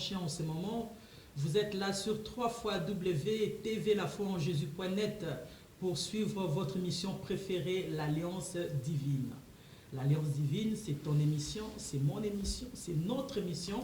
branchés en ce moment. Vous êtes là sur www.tvlafoienjésus.net pour suivre votre émission préférée, l'Alliance divine. L'Alliance divine, c'est ton émission, c'est mon émission, c'est notre émission.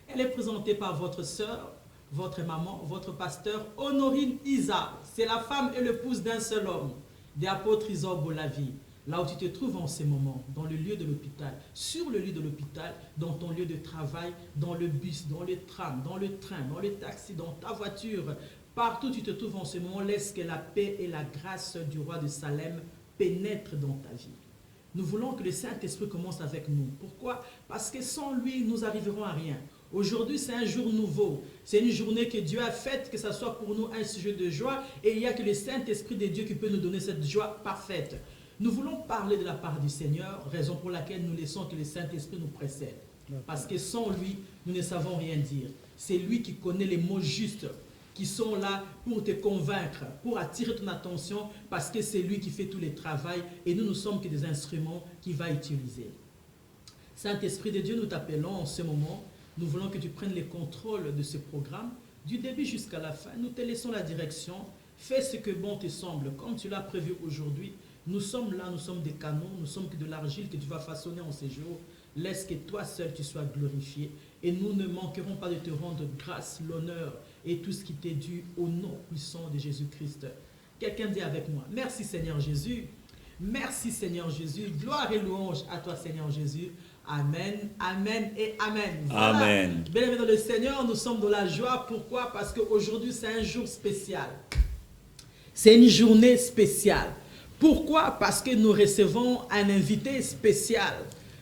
Elle est présentée par votre sœur, votre maman, votre pasteur, Honorine Isa. C'est la femme et l'épouse d'un seul homme, des apôtres Isor Bolavi. Là où tu te trouves en ce moment, dans le lieu de l'hôpital, sur le lieu de l'hôpital, dans ton lieu de travail, dans le bus, dans le tram, dans le train, dans le taxi, dans ta voiture, partout où tu te trouves en ce moment, laisse que la paix et la grâce du roi de Salem pénètrent dans ta vie. Nous voulons que le Saint-Esprit commence avec nous. Pourquoi? Parce que sans lui, nous n'arriverons à rien. Aujourd'hui, c'est un jour nouveau. C'est une journée que Dieu a faite, que ce soit pour nous un sujet de joie. Et il n'y a que le Saint-Esprit de Dieu qui peut nous donner cette joie parfaite. Nous voulons parler de la part du Seigneur, raison pour laquelle nous laissons que le Saint-Esprit nous précède. Parce que sans lui, nous ne savons rien dire. C'est lui qui connaît les mots justes, qui sont là pour te convaincre, pour attirer ton attention, parce que c'est lui qui fait tout le travail et nous ne sommes que des instruments qu'il va utiliser. Saint-Esprit de Dieu, nous t'appelons en ce moment. Nous voulons que tu prennes le contrôle de ce programme, du début jusqu'à la fin. Nous te laissons la direction. Fais ce que bon te semble, comme tu l'as prévu aujourd'hui. Nous sommes là, nous sommes des canons, nous sommes que de l'argile que tu vas façonner en ces jours. Laisse que toi seul tu sois glorifié. Et nous ne manquerons pas de te rendre grâce, l'honneur et tout ce qui t'est dû au nom puissant de Jésus-Christ. Quelqu'un dit avec moi, merci Seigneur Jésus. Merci Seigneur Jésus. Gloire et louange à toi Seigneur Jésus. Amen, amen et amen. Voilà. Amen. Bien-aimés dans le Seigneur, nous sommes dans la joie. Pourquoi? Parce qu'aujourd'hui c'est un jour spécial. C'est une journée spéciale. Pourquoi? Parce que nous recevons un invité spécial.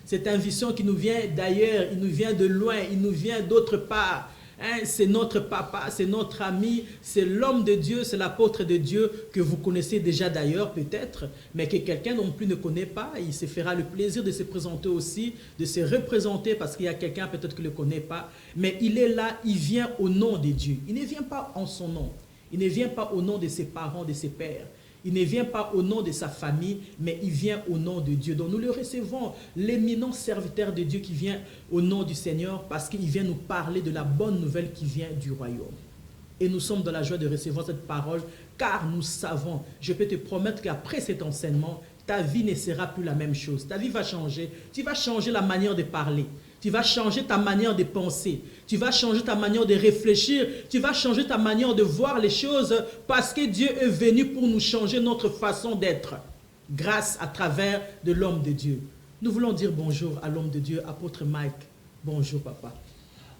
Cette invitation qui nous vient d'ailleurs, il nous vient de loin, il nous vient d'autre part. Hein, c'est notre papa, c'est notre ami, c'est l'homme de Dieu, c'est l'apôtre de Dieu que vous connaissez déjà d'ailleurs peut-être, mais que quelqu'un non plus ne connaît pas. Il se fera le plaisir de se présenter aussi, de se représenter parce qu'il y a quelqu'un peut-être qui ne le connaît pas. Mais il est là, il vient au nom de Dieu. Il ne vient pas en son nom. Il ne vient pas au nom de ses parents, de ses pères. Il ne vient pas au nom de sa famille, mais il vient au nom de Dieu. Donc nous le recevons, l'éminent serviteur de Dieu qui vient au nom du Seigneur parce qu'il vient nous parler de la bonne nouvelle qui vient du royaume. Et nous sommes dans la joie de recevoir cette parole car nous savons, je peux te promettre qu'après cet enseignement, ta vie ne sera plus la même chose. Ta vie va changer. Tu vas changer la manière de parler. Tu vas changer ta manière de penser. Tu vas changer ta manière de réfléchir. Tu vas changer ta manière de voir les choses parce que Dieu est venu pour nous changer notre façon d'être grâce à travers de l'homme de Dieu. Nous voulons dire bonjour à l'homme de Dieu, apôtre Mike. Bonjour papa.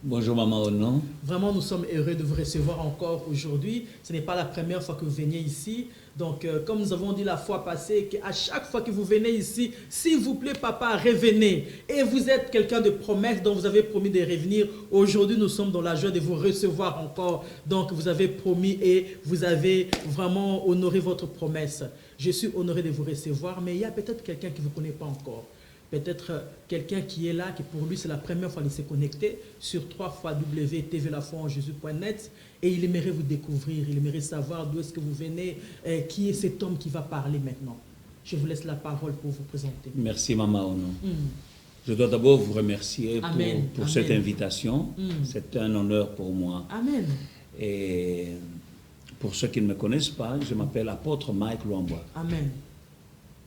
Bonjour maman Ono. Vraiment, nous sommes heureux de vous recevoir encore aujourd'hui. Ce n'est pas la première fois que vous venez ici. Donc, comme nous avons dit la fois passée, qu'à chaque fois que vous venez ici, s'il vous plaît, papa, revenez. Et vous êtes quelqu'un de promesse dont vous avez promis de revenir. Aujourd'hui, nous sommes dans la joie de vous recevoir encore. Donc, vous avez promis et vous avez vraiment honoré votre promesse. Je suis honoré de vous recevoir, mais il y a peut-être quelqu'un qui ne vous connaît pas encore. Peut-être quelqu'un qui est là, qui pour lui c'est la première fois de se connecter sur www.tvlafoienjésus.net et il aimerait vous découvrir, il aimerait savoir d'où est-ce que vous venez, qui est cet homme qui va parler maintenant. Je vous laisse la parole pour vous présenter. Merci maman Ono. Je dois d'abord vous remercier pour cette invitation. C'est un honneur pour moi. Amen. Et pour ceux qui ne me connaissent pas, je m'appelle apôtre Mike Luamba. Amen.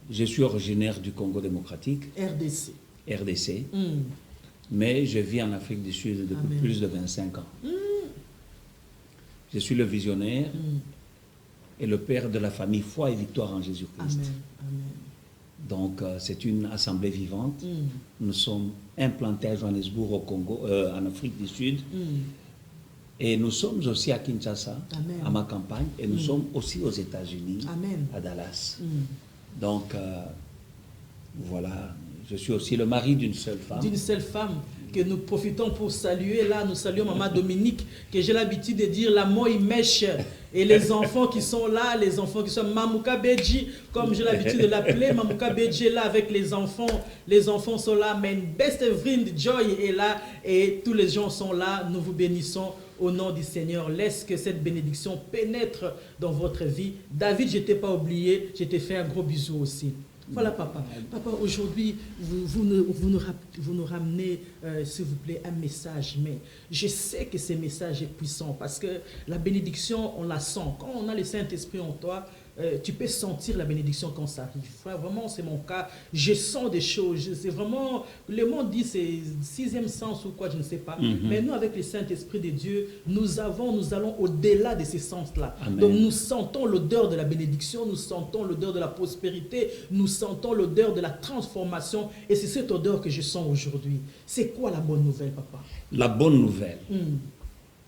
Je suis originaire du Congo démocratique. RDC. Mais je vis en Afrique du Sud depuis plus de 25 ans. Je suis le visionnaire et le père de la famille Foi et Victoire en Jésus-Christ. Donc, c'est une assemblée vivante. Nous sommes implantés à Johannesburg, au Congo, en Afrique du Sud. Et nous sommes aussi à Kinshasa, à ma campagne. Et nous sommes aussi aux États-Unis, à Dallas. Donc, voilà, je suis aussi le mari d'une seule femme. D'une seule femme que nous profitons pour saluer. Là, nous saluons Maman Dominique, que j'ai l'habitude de dire la Moïmèche. Et les enfants qui sont là, les enfants qui sont Mamouka Beji, comme j'ai l'habitude de l'appeler, Mamouka Beji est là avec les enfants. Les enfants sont là, mais Best Vriend Joy est là et tous les gens sont là. Nous vous bénissons au nom du Seigneur. Laisse que cette bénédiction pénètre dans votre vie. David, je ne t'ai pas oublié, je t'ai fait un gros bisou aussi. Voilà, papa. Papa, aujourd'hui, vous nous ramenez, s'il vous plaît, un message. Mais je sais que ce message est puissant parce que la bénédiction, on la sent. Quand on a le Saint-Esprit en toi, tu peux sentir la bénédiction quand ça arrive. Frère, vraiment, c'est mon cas. Je sens des choses. C'est vraiment, le monde dit c'est sixième sens ou quoi, je ne sais pas. Mais nous, avec le Saint-Esprit de Dieu, nous allons au-delà de ces sens-là. Donc, nous sentons l'odeur de la bénédiction, nous sentons l'odeur de la prospérité, nous sentons l'odeur de la transformation. Et c'est cette odeur que je sens aujourd'hui. C'est quoi la bonne nouvelle, papa? La bonne nouvelle.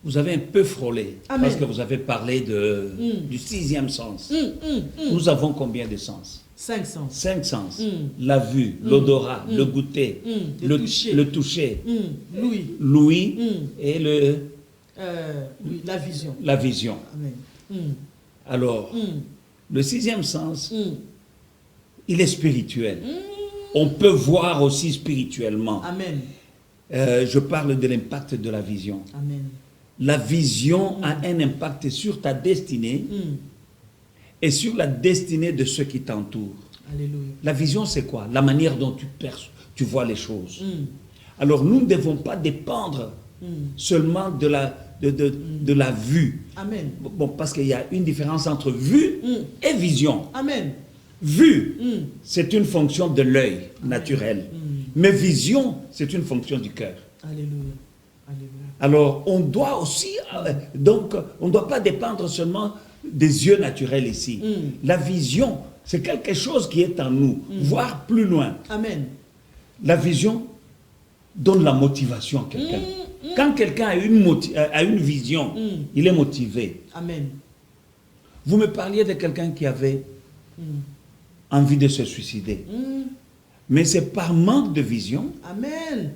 Vous avez un peu frôlé. Amen. Parce que vous avez parlé du sixième sens. Nous avons combien de sens? 5 sens. 5 sens. La vue, l'odorat, le goûter, le toucher, l'ouïe et la vision. La vision. Amen. Alors, le sixième sens, il est spirituel. On peut voir aussi spirituellement. Amen. Je parle de l'impact de la vision. Amen. La vision a un impact sur ta destinée et sur la destinée de ceux qui t'entourent. Alléluia. La vision, c'est quoi? La manière dont tu vois les choses. Alors, nous ne devons pas dépendre seulement de la vue. Amen. Bon, parce qu'il y a une différence entre vue et vision. Amen. Vue, c'est une fonction de l'œil naturel. Mais vision, c'est une fonction du cœur. Alléluia. Alléluia. Alors, on doit aussi, donc, on ne doit pas dépendre seulement des yeux naturels ici. La vision, c'est quelque chose qui est en nous, voire plus loin. Amen. La vision donne la motivation à quelqu'un. Quand quelqu'un a une vision, il est motivé. Amen. Vous me parliez de quelqu'un qui avait envie de se suicider. Mais c'est par manque de vision. Amen.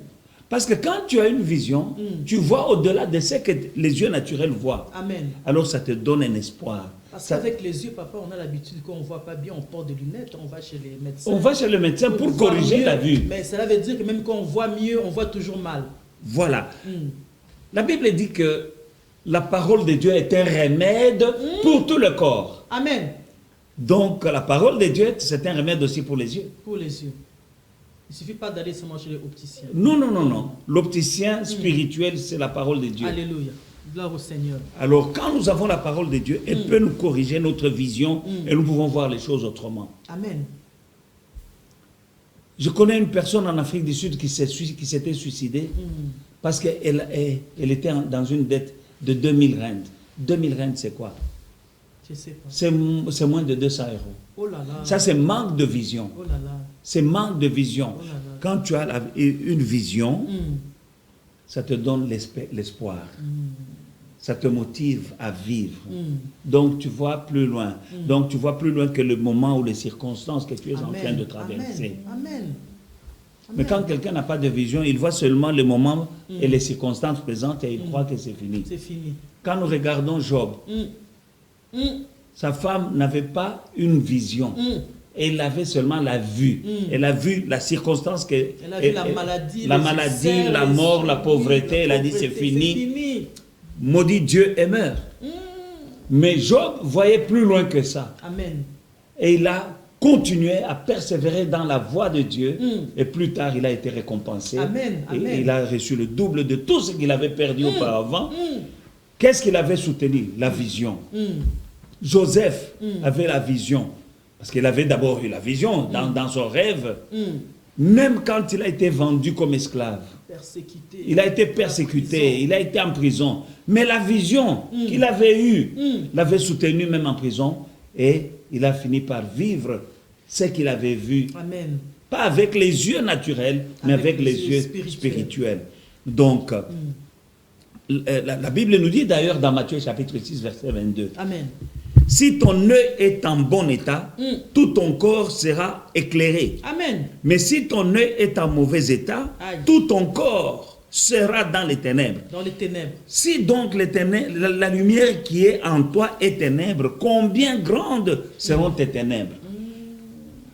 Parce que quand tu as une vision, tu vois au-delà de ce que les yeux naturels voient. Amen. Alors ça te donne un espoir. Parce qu'avec les yeux, papa, on a l'habitude qu'on ne voit pas bien, on porte des lunettes, on va chez les médecins. On va chez le médecin pour corriger la vue. Mais cela veut dire que même quand on voit mieux, on voit toujours mal. Voilà. La Bible dit que la parole de Dieu est un remède pour tout le corps. Amen. Donc la parole de Dieu, c'est un remède aussi pour les yeux. Pour les yeux. Il ne suffit pas d'aller seulement chez l'opticien. Non, non, non, non. L'opticien spirituel, c'est la parole de Dieu. Alléluia. Gloire au Seigneur. Alors, quand nous avons la parole de Dieu, elle peut nous corriger notre vision et nous pouvons voir les choses autrement. Amen. Je connais une personne en Afrique du Sud qui s'était suicidée parce qu'elle était dans une dette de 2000 rand. 2000 rand, c'est quoi? Je sais pas. C'est moins de 200 €. Oh là là. Ça, c'est manque de vision. Oh là là. C'est manque de vision. Oh là là. Quand tu as une vision, ça te donne l'espoir. Ça te motive à vivre. Donc, tu vois plus loin. Donc, tu vois plus loin que le moment ou les circonstances que tu es en train de traverser. Amen. Mais quand quelqu'un n'a pas de vision, il voit seulement le moment et les circonstances présentes et il croit que c'est fini. C'est fini. Quand nous regardons Job, sa femme n'avait pas une vision. Elle avait seulement la vue. Elle a vu la circonstance que... Elle a vu la maladie, la mort, la pauvreté. Elle a dit c'est fini. Maudit Dieu et meurt. Mais Job voyait plus loin que ça. Amen. Et il a continué à persévérer dans la voie de Dieu. Et plus tard, il a été récompensé. Amen. Et il a reçu le double de tout ce qu'il avait perdu auparavant. Qu'est-ce qu'il avait soutenu? La vision. Joseph avait la vision. Parce qu'il avait d'abord eu la vision dans son rêve. Même quand il a été vendu comme esclave. Il a été persécuté, il a été en prison. Mais la vision qu'il avait eue l'avait soutenu même en prison. Et il a fini par vivre ce qu'il avait vu. Amen. Pas avec les yeux naturels, mais avec les yeux spirituels. Donc, la Bible nous dit d'ailleurs dans Matthieu chapitre 6, verset 22. Amen. Si ton œil est en bon état, tout ton corps sera éclairé. Amen. Mais si ton œil est en mauvais état, tout ton corps sera dans les ténèbres. Dans les ténèbres. Si donc la lumière qui est en toi est ténèbres, combien grandes seront tes ténèbres?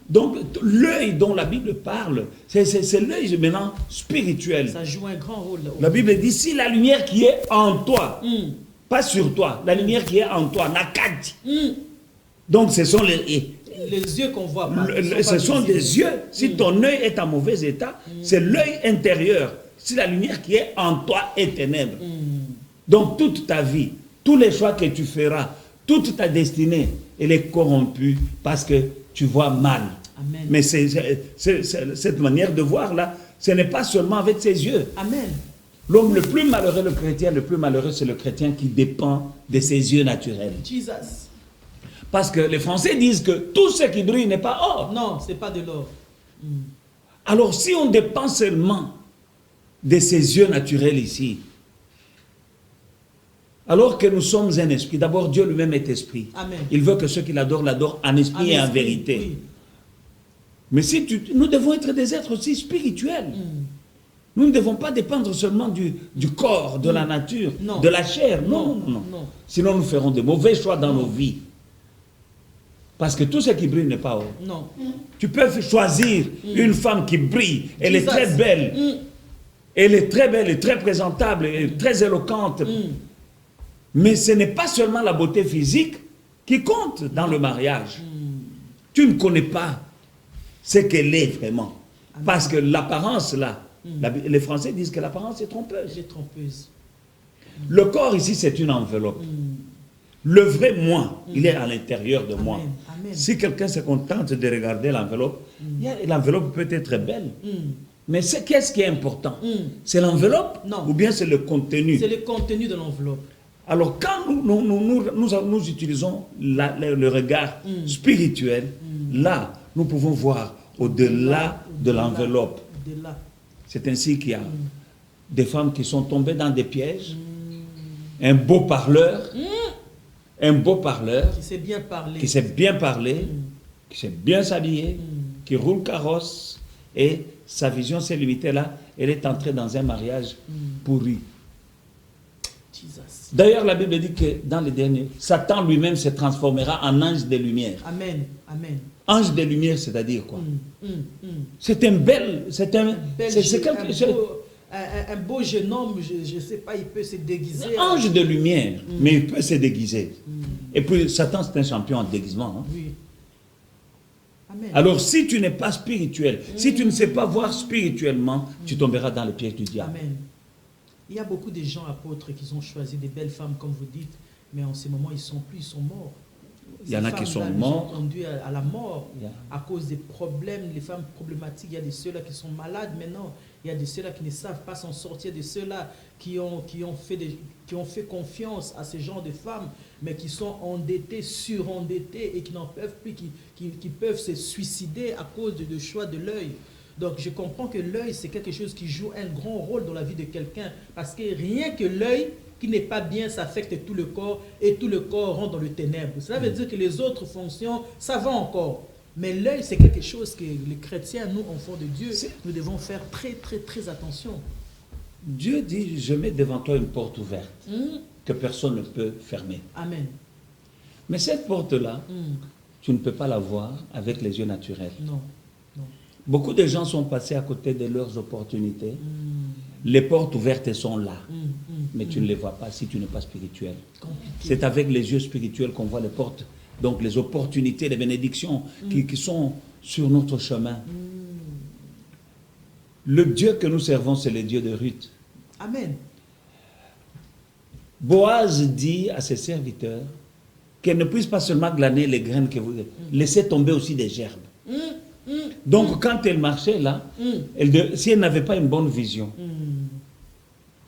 Donc l'œil dont la Bible parle, c'est l'œil maintenant spirituel. Ça joue un grand rôle. La Bible dit, si la lumière qui est en toi, pas sur toi, la lumière qui est en toi, nakad. Donc ce sont Les yeux qu'on voit pas. Ce sont des yeux. Si ton œil est en mauvais état, c'est l'œil intérieur. C'est la lumière qui est en toi est ténèbres. Donc toute ta vie, tous les choix que tu feras, toute ta destinée, elle est corrompue parce que tu vois mal. Amen. Mais cette manière de voir là, ce n'est pas seulement avec ses yeux. Amen. L'homme le plus malheureux, le chrétien le plus malheureux, c'est le chrétien qui dépend de ses yeux naturels. Jesus. Parce que les Français disent que tout ce qui brille n'est pas or. Non, ce n'est pas de l'or. Alors si on dépend seulement de ses yeux naturels ici, alors que nous sommes un esprit, d'abord Dieu lui-même est esprit. Amen. Il veut que ceux qui l'adorent l'adorent en esprit et en vérité. Oui. Mais si nous devons être des êtres aussi spirituels. Nous ne devons pas dépendre seulement du corps, de la nature, de la chair. Non. Sinon nous ferons de mauvais choix dans nos vies. Parce que tout ce qui brille n'est pas or. Non. Tu peux choisir une femme qui brille. Elle est très belle. Elle est très belle, et très présentable, et très éloquente. Mais ce n'est pas seulement la beauté physique qui compte dans le mariage. Tu ne connais pas ce qu'elle est vraiment. Amen. Parce que l'apparence là, les Français disent que l'apparence est trompeuse. Elle est trompeuse. Le corps ici, c'est une enveloppe. Le vrai moi, il est à l'intérieur de moi. Amen. Si quelqu'un se contente de regarder l'enveloppe, l'enveloppe peut être belle. Mais qu'est-ce qui est important? C'est l'enveloppe ou bien c'est le contenu? C'est le contenu de l'enveloppe. Alors quand nous utilisons le regard spirituel, là, nous pouvons voir au-delà de l'enveloppe. C'est ainsi qu'il y a des femmes qui sont tombées dans des pièges, un beau parleur, qui sait bien parler, qui sait bien s'habiller, qui roule carrosse, et sa vision s'est limitée là, elle est entrée dans un mariage pourri. D'ailleurs, la Bible dit que dans les derniers, Satan lui-même se transformera en ange de lumière. Amen. Amen. Ange de lumière, c'est-à-dire quoi? C'est un beau jeune homme, je ne sais pas, il peut se déguiser. Ange de lumière, mais il peut se déguiser. Et puis Satan, c'est un champion en déguisement. Hein? Oui. Amen. Alors si tu n'es pas spirituel, si tu ne sais pas voir spirituellement, tu tomberas dans le piège du diable. Amen. Il y a beaucoup de gens apôtres qui ont choisi des belles femmes, comme vous dites, mais en ce moment, ils sont morts. Il y en a qui sont morts. Ils sont conduits à la mort à cause des problèmes, les femmes problématiques. Il y a de ceux-là qui sont malades maintenant. Il y a de ceux-là qui ne savent pas s'en sortir, de ceux-là qui ont fait confiance à ce genre de femmes, mais qui sont endettés, surendettés et qui n'en peuvent plus, qui peuvent se suicider à cause du choix de l'œil. Donc je comprends que l'œil, c'est quelque chose qui joue un grand rôle dans la vie de quelqu'un, parce que rien que l'œil qui n'est pas bien, ça affecte tout le corps, et tout le corps rentre dans le ténèbre. Cela veut dire que les autres fonctions, ça va encore. Mais l'œil, c'est quelque chose que les chrétiens, nous, enfants de Dieu, nous devons faire très, très, très attention. Dieu dit, je mets devant toi une porte ouverte, que personne ne peut fermer. Amen. Mais cette porte-là, tu ne peux pas la voir avec les yeux naturels. Non. Beaucoup de gens sont passés à côté de leurs opportunités. Les portes ouvertes sont là, mais tu ne les vois pas si tu n'es pas spirituel. C'est avec les yeux spirituels qu'on voit les portes, donc les opportunités, les bénédictions qui sont sur notre chemin. Le Dieu que nous servons, c'est le Dieu de Ruth. Amen. Boaz dit à ses serviteurs qu'elle ne puisse pas seulement glaner les graines que vous laissez tomber aussi des gerbes. Donc quand elle marchait là, si elle n'avait pas une bonne vision,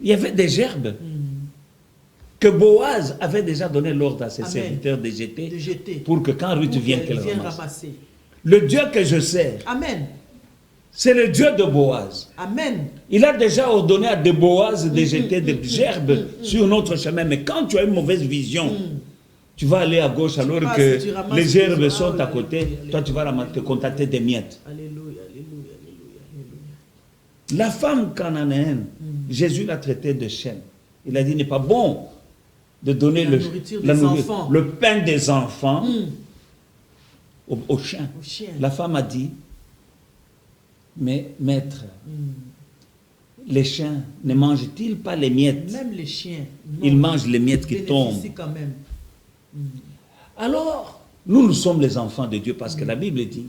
il y avait des gerbes que Boaz avait déjà donné l'ordre à ses serviteurs de jeter pour que quand Ruth vienne, qu'elle ramasse. Le Dieu que je sers, c'est le Dieu de Boaz. Amen. Il a déjà ordonné à de Boaz de jeter des gerbes sur notre chemin. Mais quand tu as une mauvaise vision, tu vas aller à gauche alors que les gerbes sont à côté. Toi, tu vas te contenter des miettes. Alléluia, alléluia, alléluia. La femme cananéenne, Jésus l'a traitée de chienne. Il a dit, il n'est pas bon de donner le pain des enfants aux chiens. La femme a dit, mais maître, les chiens ne mangent-ils pas les miettes? Même les chiens. Ils mangent les miettes qui tombent. Quand même. Alors, Nous sommes les enfants de Dieu parce que la Bible dit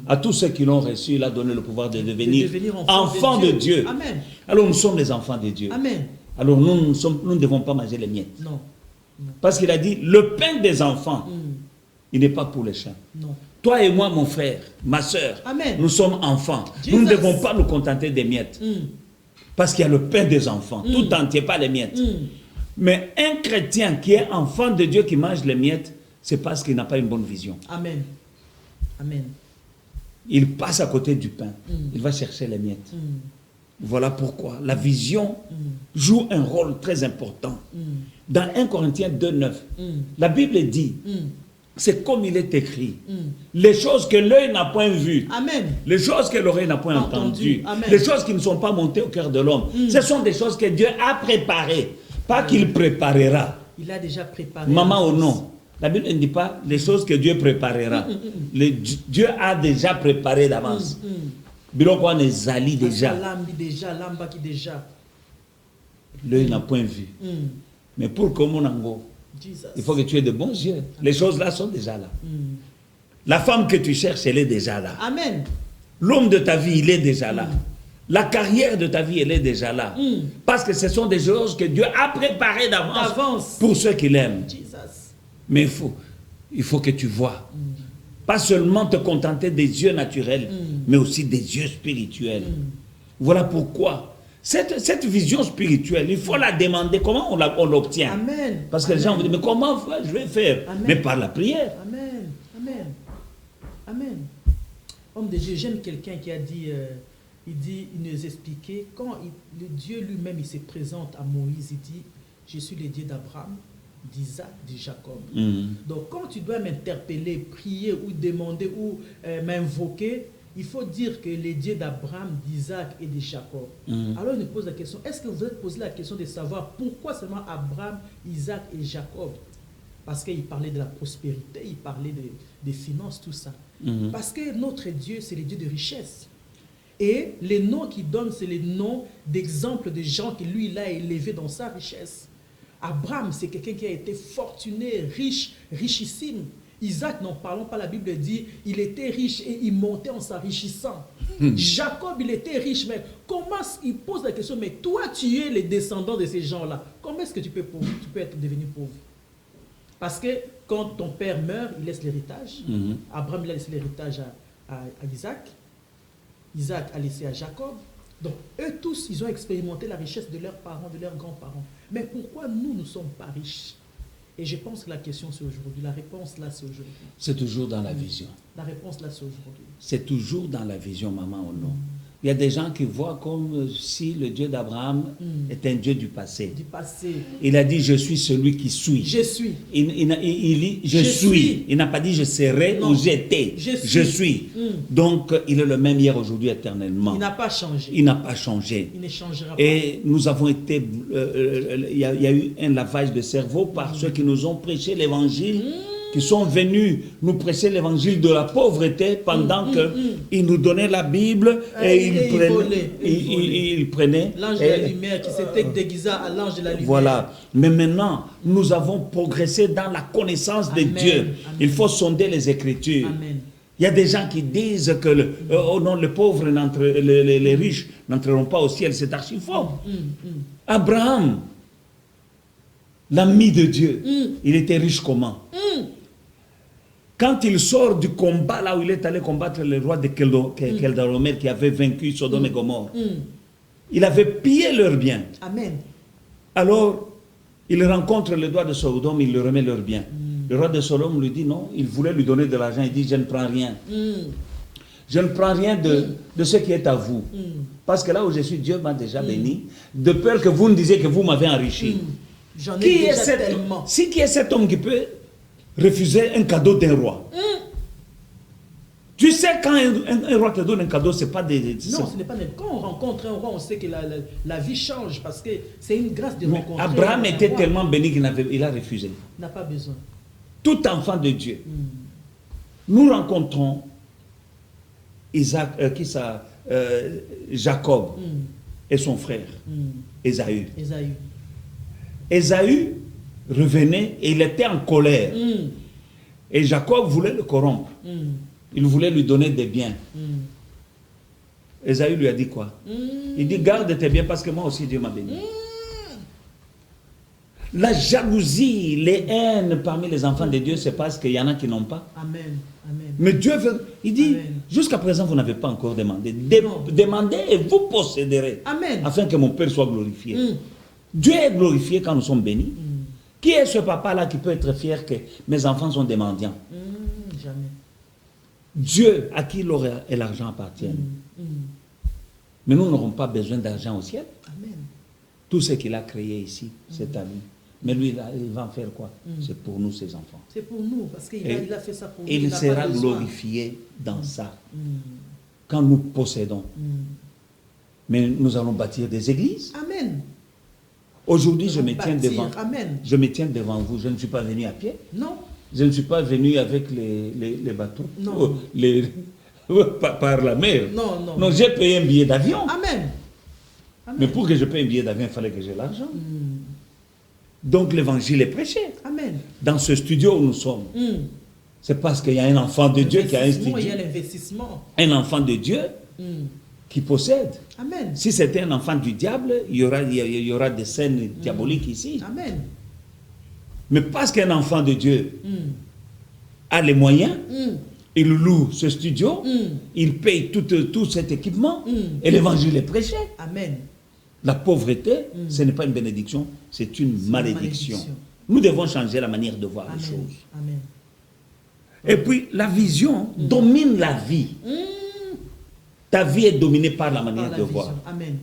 à tous ceux qui l'ont reçu, il a donné le pouvoir de devenir enfants de Dieu. Amen. Alors nous sommes les enfants de Dieu. Amen. Alors nous ne devons pas manger les miettes. Non. Parce qu'il a dit, le pain des enfants, il n'est pas pour les chiens. Non. Toi et moi, mon frère, ma soeur, nous sommes enfants. Jesus. Nous ne devons pas nous contenter des miettes. Parce qu'il y a le pain des enfants, tout entier, pas les miettes. Mais un chrétien qui est enfant de Dieu qui mange les miettes, c'est parce qu'il n'a pas une bonne vision. Amen. Amen. Il passe à côté du pain. Il va chercher les miettes. Voilà pourquoi la vision joue un rôle très important. Dans 1 Corinthiens 2,9, la Bible dit, c'est comme il est écrit, les choses que l'œil n'a point vues, Amen. Les choses que l'oreille n'a point entendues, les choses qui ne sont pas montées au cœur de l'homme, ce sont des choses que Dieu a préparées, pas qu'il préparera. Il a déjà préparé. Maman ou non, la Bible ne dit pas les choses que Dieu préparera. Dieu a déjà préparé d'avance. Biloko on est ali déjà. L'œil n'a point vu. Mais pour que mon ango, il faut que tu aies de bons yeux. Les choses là sont déjà là. La femme que tu cherches, elle est déjà là. Amen. L'homme de ta vie, il est déjà là. La carrière de ta vie, elle est déjà là. Parce que ce sont des choses que Dieu a préparées d'avance pour ceux qui l'aiment. Mais il faut que tu vois. Pas seulement te contenter des yeux naturels, mais aussi des yeux spirituels. Voilà pourquoi cette vision spirituelle, il faut la demander. Comment on l'obtient? Amen. Parce que les gens vont dire, mais comment je vais faire? Amen. Mais par la prière. Amen. Amen. Amen. Homme de Dieu, j'aime quelqu'un qui a dit, il nous expliquait, quand le Dieu lui-même il se présente à Moïse, il dit, je suis le Dieu d'Abraham, d'Isaac, de Jacob. Donc quand tu dois m'interpeller, prier ou demander ou m'invoquer, il faut dire que les dieux d'Abraham, d'Isaac et de Jacob. Alors il nous pose la question, est-ce que vous êtes posé la question de savoir pourquoi seulement Abraham, Isaac et Jacob? Parce qu'il parlait de la prospérité, il parlait des finances, tout ça. Parce que notre Dieu, c'est le Dieu de richesse. Et les noms qu'il donne, c'est les noms d'exemples de gens que lui, il a élevés dans sa richesse. Abraham, c'est quelqu'un qui a été fortuné, riche, richissime. Isaac, n'en parlons pas, la Bible dit, il était riche et il montait en s'enrichissant. Jacob, il était riche, mais comment, il pose la question, mais toi, tu es le descendant de ces gens-là. Comment est-ce que tu peux être devenu pauvre? Parce que quand ton père meurt, il laisse l'héritage. Abraham, il a laissé l'héritage à Isaac. Isaac a laissé à Jacob. Donc, eux tous, ils ont expérimenté la richesse de leurs parents, de leurs grands-parents. Mais pourquoi nous ne sommes pas riches? Et je pense que la question, c'est aujourd'hui. La réponse, là, c'est aujourd'hui. C'est toujours dans la vision. La réponse, là, c'est aujourd'hui. C'est toujours dans la vision, maman ou non. Il y a des gens qui voient comme si le Dieu d'Abraham est un Dieu du passé. Du passé. Il a dit, je suis celui qui suis. Je suis. Il dit, je suis. Il n'a pas dit, je serai ou j'étais. Je suis. Donc, il est le même hier, aujourd'hui, éternellement. Il n'a pas changé. Il n'a pas changé. Il ne changera pas. Et nous avons été... il y a eu un lavage de cerveau par ceux qui nous ont prêché l'évangile. Qui sont venus nous prêcher l'évangile de la pauvreté pendant qu'ils nous donnaient la Bible et ils prenaient l'ange de la lumière qui s'était déguisé à l'ange de la lumière. Voilà. Mais maintenant, nous avons progressé dans la connaissance de Dieu. Amen. Il faut sonder les Écritures. Amen. Il y a des gens qui disent que les pauvres, les riches n'entreront pas au ciel. C'est archi faux. Abraham, l'ami de Dieu, il était riche comment? Quand il sort du combat, là où il est allé combattre le roi de Kedorlaomer qui avait vaincu Sodome et Gomorrhe, il avait pillé leurs biens. Amen. Alors, il rencontre le roi de Sodome, il lui remet leurs biens. Le roi de Sodome lui dit non, il voulait lui donner de l'argent, il dit je ne prends rien. Je ne prends rien de ce qui est à vous. Parce que là où je suis, Dieu m'a déjà béni, de peur que vous ne disiez que vous m'avez enrichi. J'en ai déjà tellement. Qui est cet homme qui peut refuser un cadeau d'un roi? Tu sais, quand un roi te donne un cadeau, c'est pas des... Non, ce n'est pas... Quand on rencontre un roi, on sait que la vie change parce que c'est une grâce de rencontrer. Abraham était tellement béni qu'il a refusé. Il n'a pas besoin. Tout enfant de Dieu. Nous rencontrons Jacob et son frère, Ésaü. Ésaü revenait et il était en colère. Et Jacob voulait le corrompre. Il voulait lui donner des biens. Ésaü lui a dit quoi? Il dit, garde tes biens parce que moi aussi Dieu m'a béni. La jalousie, les haines parmi les enfants de Dieu, c'est parce qu'il y en a qui n'ont pas. Amen. Amen. Mais Dieu veut, il dit, jusqu'à présent vous n'avez pas encore demandé. Demandez et vous posséderez. Amen. Afin que mon Père soit glorifié. Dieu est glorifié quand nous sommes bénis. Qui est ce papa-là qui peut être fier que mes enfants sont des mendiants? Jamais. Dieu à qui l'or et l'argent appartiennent. Mais nous n'aurons pas besoin d'argent au ciel. Amen. Tout ce qu'il a créé ici, c'est à lui. Mais lui, il va en faire quoi? C'est pour nous, ses enfants. C'est pour nous, parce qu'il a fait ça pour nous. Il sera glorifié dans ça. Quand nous possédons. Mais nous allons bâtir des églises. Amen. Aujourd'hui, je me tiens devant vous. Je ne suis pas venu à pied. Non. Je ne suis pas venu avec les bateaux. Non. Par la mer. Non. Non, j'ai payé un billet d'avion. Amen. Mais pour que je paye un billet d'avion, il fallait que j'ai l'argent. Donc l'évangile est prêché. Amen. Dans ce studio où nous sommes. C'est parce qu'il y a un enfant de Dieu qui a un studio. Il y a l'investissement. Un enfant de Dieu qui possède. Amen. Si c'était un enfant du diable, il y aura des scènes diaboliques ici. Amen. Mais parce qu'un enfant de Dieu a les moyens, il loue ce studio, il paye tout cet équipement, et l'évangile est prêché. Amen. La pauvreté, ce n'est pas une bénédiction, c'est une malédiction. Nous devons changer la manière de voir les choses. Amen. Et puis, la vision domine la vie. Ta vie est dominée par la manière de voir. Amen.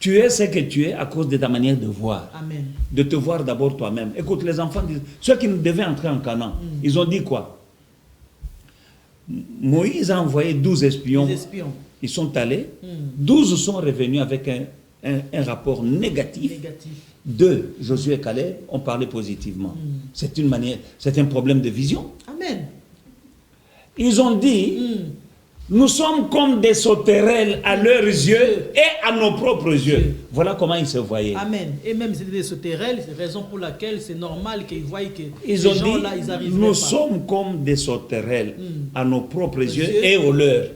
Tu es ce que tu es à cause de ta manière de voir. Amen. De te voir d'abord toi-même. Écoute, les enfants disent, ceux qui devaient entrer en Canaan, ils ont dit quoi? Moïse a envoyé 12 espions. Ils sont allés. 12 sont revenus avec un rapport négatif. 2, Josué et Caleb, ont parlé positivement. C'est une manière, c'est un problème de vision. Amen. Ils ont dit, nous sommes comme des sauterelles à leurs yeux et à nos propres yeux. Voilà comment ils se voyaient. Amen. Et même si c'était des sauterelles, c'est la raison pour laquelle c'est normal qu'ils voient que ils ces ont gens-là, dit, ils arrivent nous pas. sommes comme des sauterelles à nos propres yeux et aux leurs.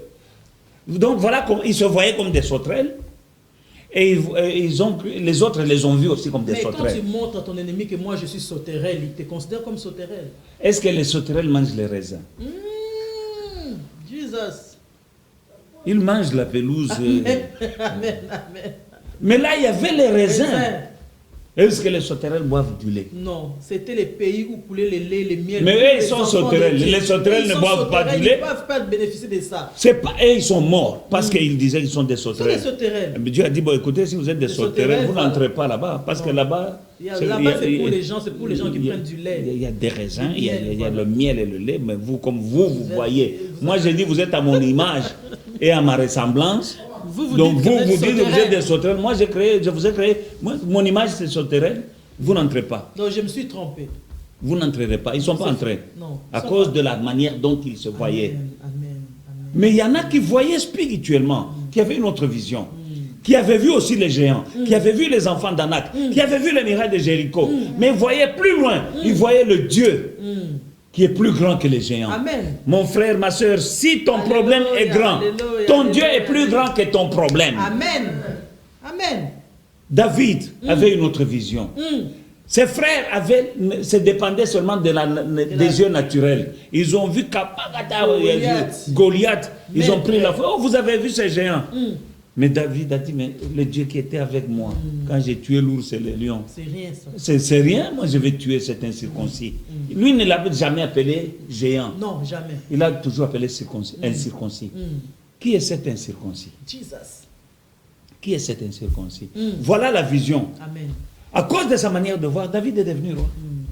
Donc voilà comment ils se voyaient comme des sauterelles. Et les autres les ont vus aussi comme des sauterelles. Mais quand tu montres à ton ennemi que moi je suis sauterelle, il te considère comme sauterelle. Est-ce que les sauterelles mangent les raisins? Jesus. Ils mangent la pelouse. Amen. Mais là, il y avait les raisins. Est-ce que les sauterelles boivent du lait? Non, c'était les pays où coulaient le lait, les miels. Mais eux, ils sont sauterelles. Les sauterelles ne boivent pas du lait. Ils ne peuvent pas bénéficier de ça. C'est pas eux, ils sont morts parce qu'ils disaient qu'ils sont des sauterelles. Ils sont des sauterelles. Mais Dieu a dit, bon, écoutez, si vous êtes des sauterelles, vous n'entrez pas là-bas. Parce que là-bas, c'est pour les gens, c'est pour les gens qui prennent du lait. Il y a des raisins, il y a le miel et le lait, mais vous, comme vous voyez. Moi, j'ai dit, vous êtes à mon image et à ma ressemblance. Donc vous dites que vous êtes des sauterelles. Moi, je vous ai créé. Mon image, c'est sauterelle. Vous n'entrez pas. Donc je me suis trompé. Vous n'entrerez pas. Ils ne sont pas entrés. Non. À cause de la manière dont ils se voyaient. Amen. Mais il y en a qui voyaient spirituellement, qui avaient une autre vision, qui avaient vu aussi les géants, qui avaient vu les enfants d'Anak, qui avaient vu les miracles de Jéricho. Mais ils voyaient plus loin. Ils voyaient le Dieu qui est plus grand que les géants. Amen. Mon frère, ma soeur, si ton problème est grand, ton Dieu est plus grand que ton problème. Amen. Amen. David avait une autre vision. Ses frères se dépendaient seulement des yeux naturels. Ils ont vu Goliath. Ils ont pris la foi. Oh, vous avez vu ces géants. Mais David a dit, mais le Dieu qui était avec moi, quand j'ai tué l'ours et le lion, c'est rien ça. C'est rien, moi je vais tuer cet incirconcis. Lui, il ne l'avait jamais appelé géant. Non, jamais. Il a toujours appelé incirconcis. Qui est cet incirconcis? Jesus. Qui est cet incirconcis? Voilà la vision. Amen. À cause de sa manière de voir, David est devenu roi.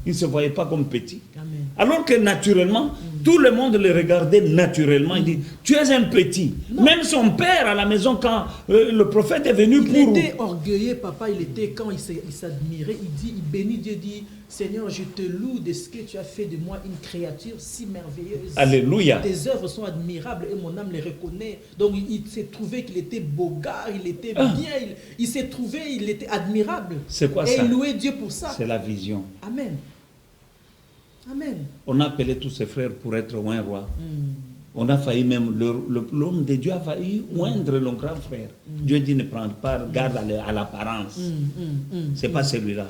Il ne se voyait pas comme petit. Amen. Alors que naturellement, tout le monde le regardait naturellement. Il dit, tu es un petit. Non. Même son père à la maison, quand le prophète est venu il était orgueilleux, papa. Quand il s'admirait, il bénit Dieu, dit, Seigneur, je te loue de ce que tu as fait de moi une créature si merveilleuse. Alléluia. Tes œuvres sont admirables et mon âme les reconnaît. Donc il s'est trouvé qu'il était beau gars, il était bien, il s'est trouvé, il était admirable. C'est quoi et ça? Et il louait Dieu pour ça. C'est la vision. Amen. Amen. On a appelé tous ses frères pour être un roi. On a failli même, l'homme de Dieu a failli oindre le grand frère. Dieu dit ne prends pas garde à l'apparence. C'est pas celui-là.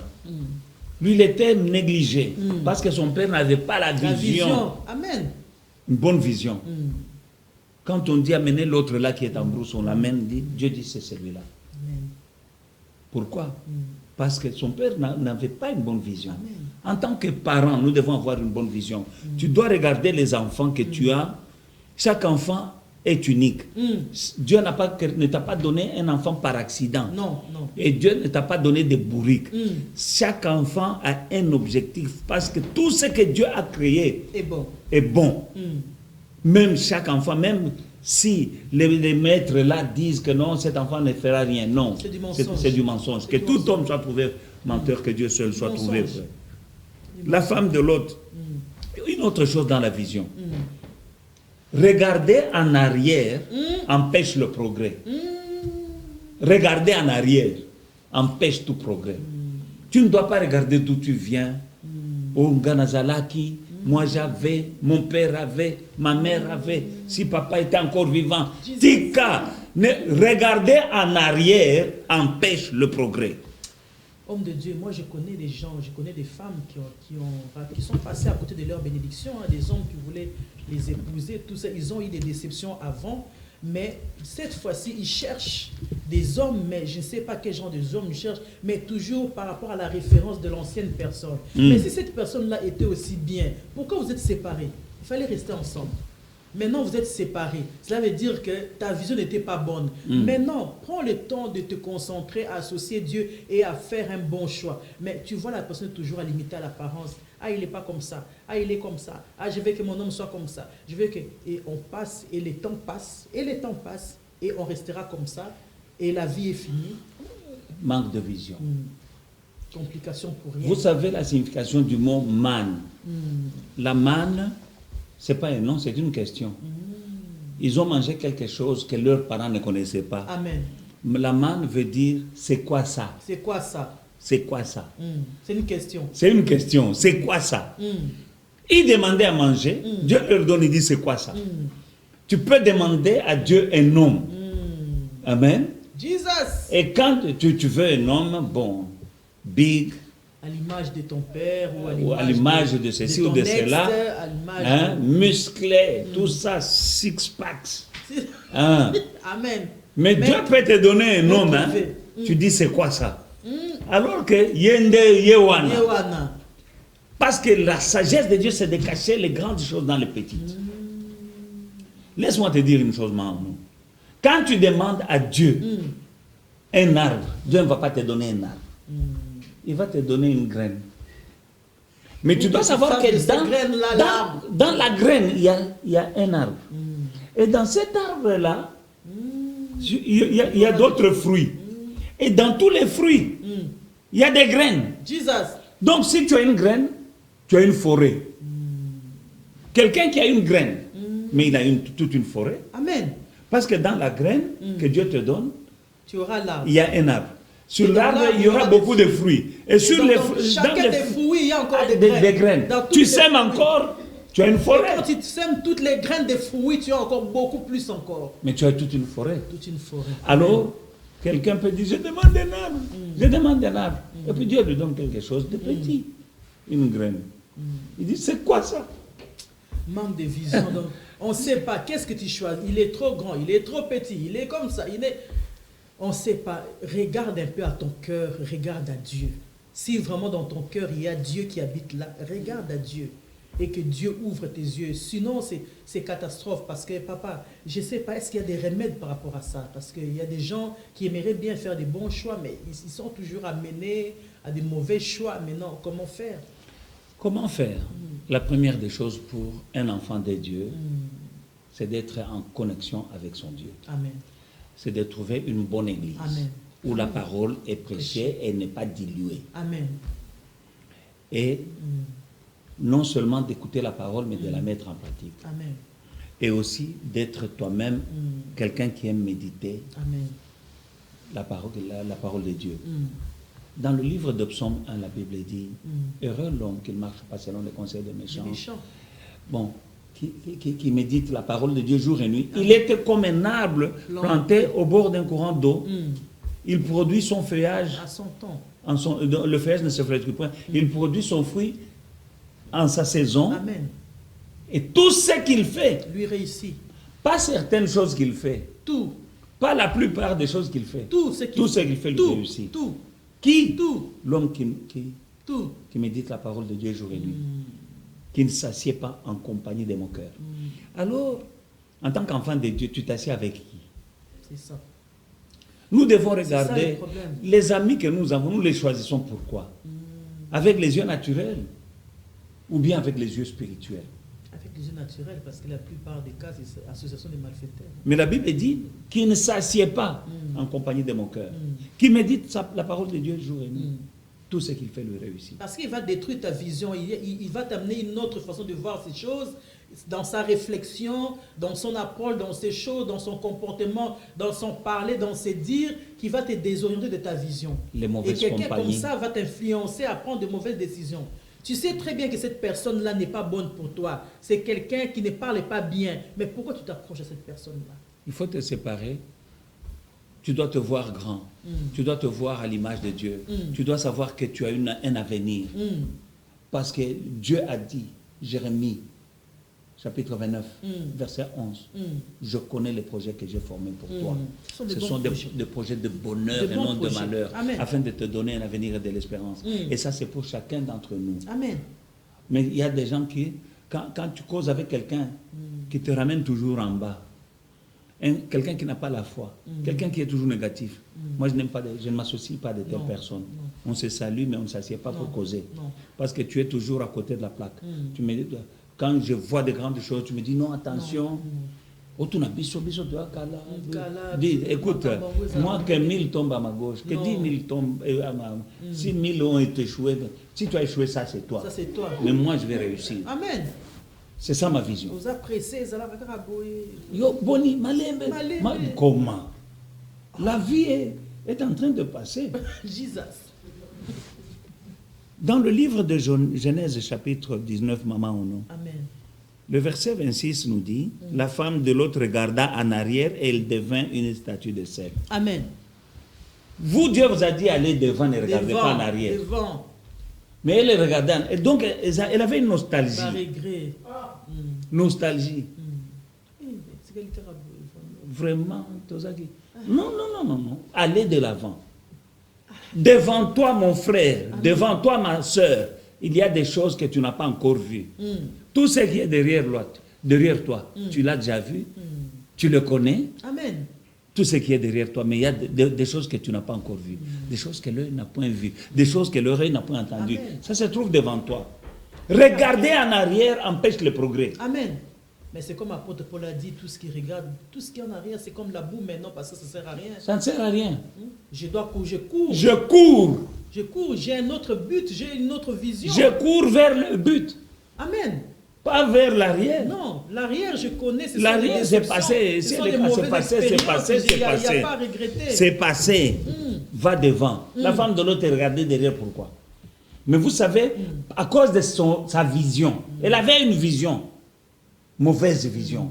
Lui, il était négligé parce que son père n'avait pas la vision. Amen. Une bonne vision. Quand on dit amener l'autre là qui est en brousse, on l'amène, Dieu dit c'est celui-là. Pourquoi? Parce que son père n'avait pas une bonne vision. Amen. En tant que parent, nous devons avoir une bonne vision. Tu dois regarder les enfants que tu as. Chaque enfant est unique. Dieu ne t'a pas donné un enfant par accident. Non, non. Et Dieu ne t'a pas donné des bourriques. Chaque enfant a un objectif parce que tout ce que Dieu a créé est bon. Même chaque enfant, même si les maîtres là disent que non, cet enfant ne fera rien. Non, c'est du mensonge. Que tout homme soit trouvé menteur, que Dieu seul soit trouvé vrai. La femme de l'autre. Une autre chose dans la vision. Regarder en arrière empêche le progrès. Regarder en arrière empêche tout progrès. Tu ne dois pas regarder d'où tu viens. Oh, Ganazalaki, moi j'avais, mon père avait, ma mère avait, si papa était encore vivant. Tika, regarder en arrière empêche le progrès. Homme de Dieu, moi je connais des gens, je connais des femmes qui sont passées à côté de leur bénédiction, des hommes qui voulaient les épouser, tout ça. Ils ont eu des déceptions avant, mais cette fois-ci, ils cherchent des hommes, mais je ne sais pas quel genre de hommes ils cherchent, mais toujours par rapport à la référence de l'ancienne personne. Mais si cette personne-là était aussi bien, pourquoi vous êtes séparés? Il fallait rester ensemble. Maintenant, vous êtes séparés. Cela veut dire que ta vision n'était pas bonne. Maintenant, prends le temps de te concentrer, à associer Dieu et à faire un bon choix. Mais tu vois la personne toujours à limiter à l'apparence. Ah, il n'est pas comme ça. Ah, il est comme ça. Ah, je veux que mon homme soit comme ça. Je veux que... Et on passe, et les temps passent, et les temps passent, et on restera comme ça, et la vie est finie. Manque de vision. Complication pour rien. Vous savez la signification du mot manne. La manne, ce n'est pas un nom, c'est une question. Ils ont mangé quelque chose que leurs parents ne connaissaient pas. Amen. La manne veut dire, c'est quoi ça? C'est quoi ça? C'est quoi ça? C'est une question. C'est une question. C'est quoi ça? Ils demandaient à manger. Dieu leur donne, il dit, c'est quoi ça? Tu peux demander à Dieu un homme. Amen. Jesus. Et quand tu veux un homme, bon, big, à l'image de ton père ou à l'image de ceci ou de cela, hein, musclé, tout ça, six packs. Hein. Amen. Mais Dieu peut te donner un homme, hein, tu dis c'est quoi ça? Alors que Yende Yewana. Parce que la sagesse de Dieu, c'est de cacher les grandes choses dans les petites. Laisse-moi te dire une chose, maman. Quand tu demandes à Dieu un arbre, Dieu ne va pas te donner un arbre. Il va te donner une graine. Mais tu dois savoir que dans la graine, il y a un arbre. Et dans cet arbre-là, il y a d'autres fruits. Et dans tous les fruits, il y a des graines. Jesus. Donc si tu as une graine, tu as une forêt. Quelqu'un qui a une graine, mais il a toute une forêt. Amen. Parce que dans la graine que Dieu te donne, tu auras l'arbre. Il y a un arbre. Sur l'arbre, il y aura beaucoup de fruits. Et sur les fruits, il y a encore des graines. Tu sèmes encore, tu as une forêt. Quand tu sèmes toutes les graines des fruits, tu as encore beaucoup plus encore. Mais tu as toute une forêt. Toute une forêt. Alors, quelqu'un peut dire, je demande un arbre. Je demande un arbre. Et puis Dieu lui donne quelque chose de petit. Une graine. Il dit, c'est quoi ça? Manque de vision. Donc, on ne sait pas. Qu'est-ce que tu choisis? Il est trop grand, il est trop petit, il est comme ça. On ne sait pas. Regarde un peu à ton cœur, regarde à Dieu. Si vraiment dans ton cœur, il y a Dieu qui habite là, regarde à Dieu. Et que Dieu ouvre tes yeux. Sinon, c'est catastrophe. Parce que, papa, je ne sais pas, est-ce qu'il y a des remèdes par rapport à ça? Parce qu'il y a des gens qui aimeraient bien faire des bons choix, mais ils sont toujours amenés à des mauvais choix. Mais non, comment faire? Comment faire? La première des choses pour un enfant de Dieu, c'est d'être en connexion avec son Dieu. Amen. C'est de trouver une bonne église. Amen. Où la parole est prêchée et n'est pas diluée. Amen. Et non seulement d'écouter la parole, mais de la mettre en pratique. Amen. Et aussi d'être toi-même quelqu'un qui aime méditer Amen. la parole de Dieu. Dans le livre de Psaume 1, la Bible dit heureux l'homme qui ne marche pas selon les conseils des méchants. Bon, qui médite la parole de Dieu jour et nuit. Il était comme un arbre planté au bord d'un courant d'eau. Il produit son feuillage à son temps. Le feuillage ne se flétrit point. Il produit son fruit en sa saison. Amen. Et tout ce qu'il fait lui réussit. Pas certaines choses qu'il fait. Tout. Pas la plupart des choses qu'il fait. Tout ce qu'il fait lui réussit. Tout. Qui? Tout. L'homme qui médite la parole de Dieu jour et nuit. Qui ne s'assied pas en compagnie de moqueurs. Alors, en tant qu'enfant de Dieu, tu t'assieds avec qui? C'est ça. Nous devons regarder les amis que nous avons, nous les choisissons pourquoi? Avec les yeux naturels ou bien avec les yeux spirituels? Avec les yeux naturels, parce que la plupart des cas, c'est l'association des malfaiteurs. Mais la Bible dit qu'il ne s'assied pas en compagnie de moqueurs, qui médite la parole de Dieu jour et nuit. Tout ce qu'il fait lui réussit. Parce qu'il va détruire ta vision, il va t'amener une autre façon de voir ces choses, dans sa réflexion, dans son approche, dans ses choses, dans son comportement, dans son parler, dans ses dires, qui va te désorienter de ta vision. Les mauvaises compagnies. Et quelqu'un comme compagnies. ça va t'influencer à prendre de mauvaises décisions. Tu sais très bien que cette personne-là n'est pas bonne pour toi. C'est quelqu'un qui ne parle pas bien. Mais pourquoi tu t'approches à cette personne-là? Il faut te séparer. Tu dois te voir grand. Tu dois te voir à l'image de Dieu. Tu dois savoir que tu as un avenir. Parce que Dieu a dit, Jérémie, chapitre 29, verset 11, je connais les projets que j'ai formés pour toi. Ce sont des projets de bonheur et non de malheur, afin de te donner un avenir et de l'espérance. Et ça, c'est pour chacun d'entre nous. Amen. Mais il y a des gens qui, quand tu causes avec quelqu'un qui te ramène toujours en bas, quelqu'un qui n'a pas la foi, quelqu'un qui est toujours négatif. Moi, je ne m'associe pas de telle personne. On se salue, mais on ne s'assied pas pour causer. Parce que tu es toujours à côté de la plaque. Tu me dis, quand je vois de grandes choses, tu me dis non, attention. Écoute, moi que 1000 tombent à ma gauche, que 10 000 tombent à ma... Si 1000 ont échoué, si tu as échoué, ça c'est toi. Ça c'est toi. Mais moi je vais réussir. Amen. C'est ça ma vision. Vous appréciez, ça va Yo, Boni, comment? La vie est en train de passer. Jesus. Dans le livre de Genèse, chapitre 19, Maman Ono, Amen. Le verset 26 nous dit, la femme de l'autre regarda en arrière et elle devint une statue de sel. Amen. Vous, Dieu vous a dit, allez devant, ne regardez pas en arrière. Devant. Mais elle regardait, et donc elle avait une nostalgie. Par regret. Nostalgie. Vraiment, non. Allez de l'avant. Devant toi, mon frère, devant toi, ma soeur, il y a des choses que tu n'as pas encore vues. Tout ce qui est derrière toi, tu l'as déjà vu, tu le connais. Amen. Tout ce qui est derrière toi, mais il y a des choses que tu n'as pas encore vues, des choses que l'œil n'a point vues, des choses que l'oreille n'a point entendues. Amen. Ça se trouve devant toi. Regarder en arrière empêche le progrès. Amen. Mais c'est comme l'apôtre Paul a dit, tout ce qui regarde, tout ce qui est en arrière, c'est comme la boue maintenant, parce que ça ne sert à rien. Ça ne sert à rien. Je dois courir, je cours. Je cours. Je cours, j'ai un autre but, j'ai une autre vision. Je cours vers le but. Amen. Pas vers l'arrière. Non, l'arrière, je connais. L'arrière, c'est passé. C'est passé. Il n'y a pas à regretter. C'est passé. Va devant. La femme de l'autre regardait derrière, pourquoi? Mais vous savez, à cause de sa vision, elle avait une vision, mauvaise vision.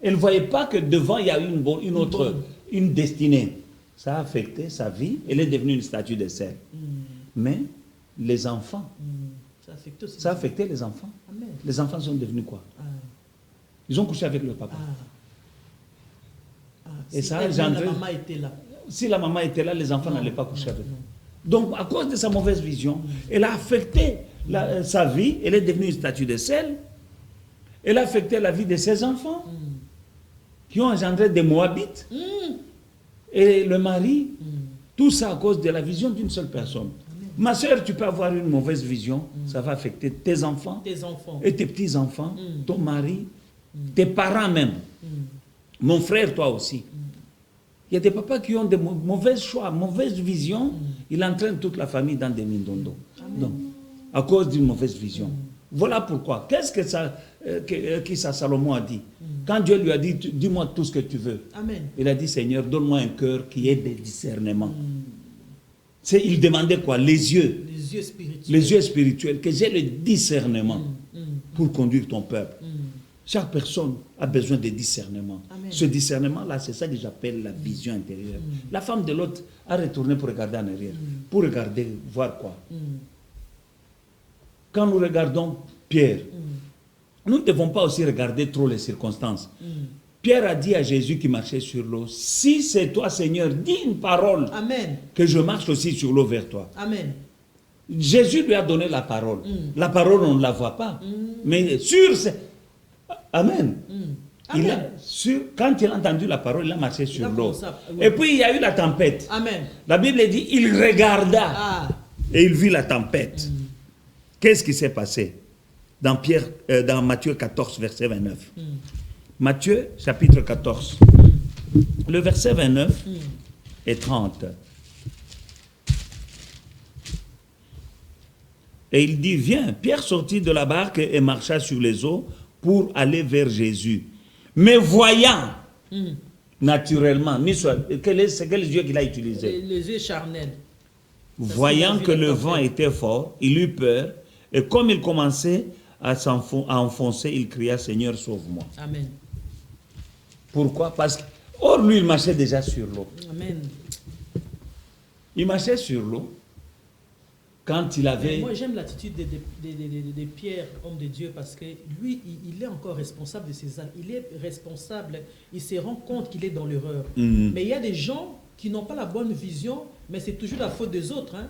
Elle ne voyait pas que devant, il y a une destinée. Ça a affecté sa vie. Elle est devenue une statue de sel. Mais les enfants, ça a affecté les enfants. Amen. Les enfants sont devenus quoi? Ils ont couché avec leur papa. Et ça a engendré... La maman était là. Si la maman était là, les enfants n'allaient pas coucher avec elle. Donc, à cause de sa mauvaise vision, elle a affecté sa vie. Elle est devenue une statue de sel. Elle a affecté la vie de ses enfants, qui ont engendré des Moabites. Et le mari, tout ça à cause de la vision d'une seule personne. Ma soeur, tu peux avoir une mauvaise vision, ça va affecter tes enfants et tes petits-enfants, ton mari, tes parents même. Mon frère, toi aussi. Il y a des papas qui ont des mauvais choix, mauvaises visions, ils entraînent toute la famille dans des mindondo. Donc, à cause d'une mauvaise vision. Voilà pourquoi. Qu'est-ce que Salomon a dit? Quand Dieu lui a dit, dis-moi tout ce que tu veux. Amen. Il a dit, Seigneur, donne-moi un cœur qui ait des discernements. Il demandait quoi? Les yeux. Les yeux spirituels. Les yeux spirituels. Que j'ai le discernement pour conduire ton peuple. Chaque personne a besoin de discernement. Amen. Ce discernement-là, c'est ça que j'appelle la vision intérieure. La femme de l'autre a retourné pour regarder en arrière. Pour regarder, voir quoi? Quand nous regardons Pierre, nous ne devons pas aussi regarder trop les circonstances. Pierre a dit à Jésus qui marchait sur l'eau, si c'est toi Seigneur, dis une parole. Amen. Que je marche aussi sur l'eau vers toi. Amen. Jésus lui a donné la parole. La parole, on ne la voit pas. Mais sur... Amen. Amen. Quand il a entendu la parole, il a marché sur l'eau. Et puis il y a eu la tempête. Amen. La Bible dit, il regarda et il vit la tempête. Qu'est-ce qui s'est passé? Dans Matthieu 14, verset 29. Matthieu, chapitre 14. Le verset 29 et 30. Et il dit, viens. Pierre sortit de la barque et marcha sur les eaux pour aller vers Jésus. Mais voyant, naturellement, quel yeux qu'il a utilisé? Les yeux charnels. Voyant que le vent était fort, il eut peur, et comme il commençait à enfoncer, il cria, Seigneur, sauve-moi. Amen. Pourquoi? Parce que, or lui, il marchait déjà sur l'eau. Amen. Il marchait sur l'eau quand il avait... Moi, j'aime l'attitude de Pierre, homme de Dieu, parce que lui, il est encore responsable de ses actes. Il est responsable, il se rend compte qu'il est dans l'erreur. Mais il y a des gens qui n'ont pas la bonne vision, mais c'est toujours la faute des autres. Hein.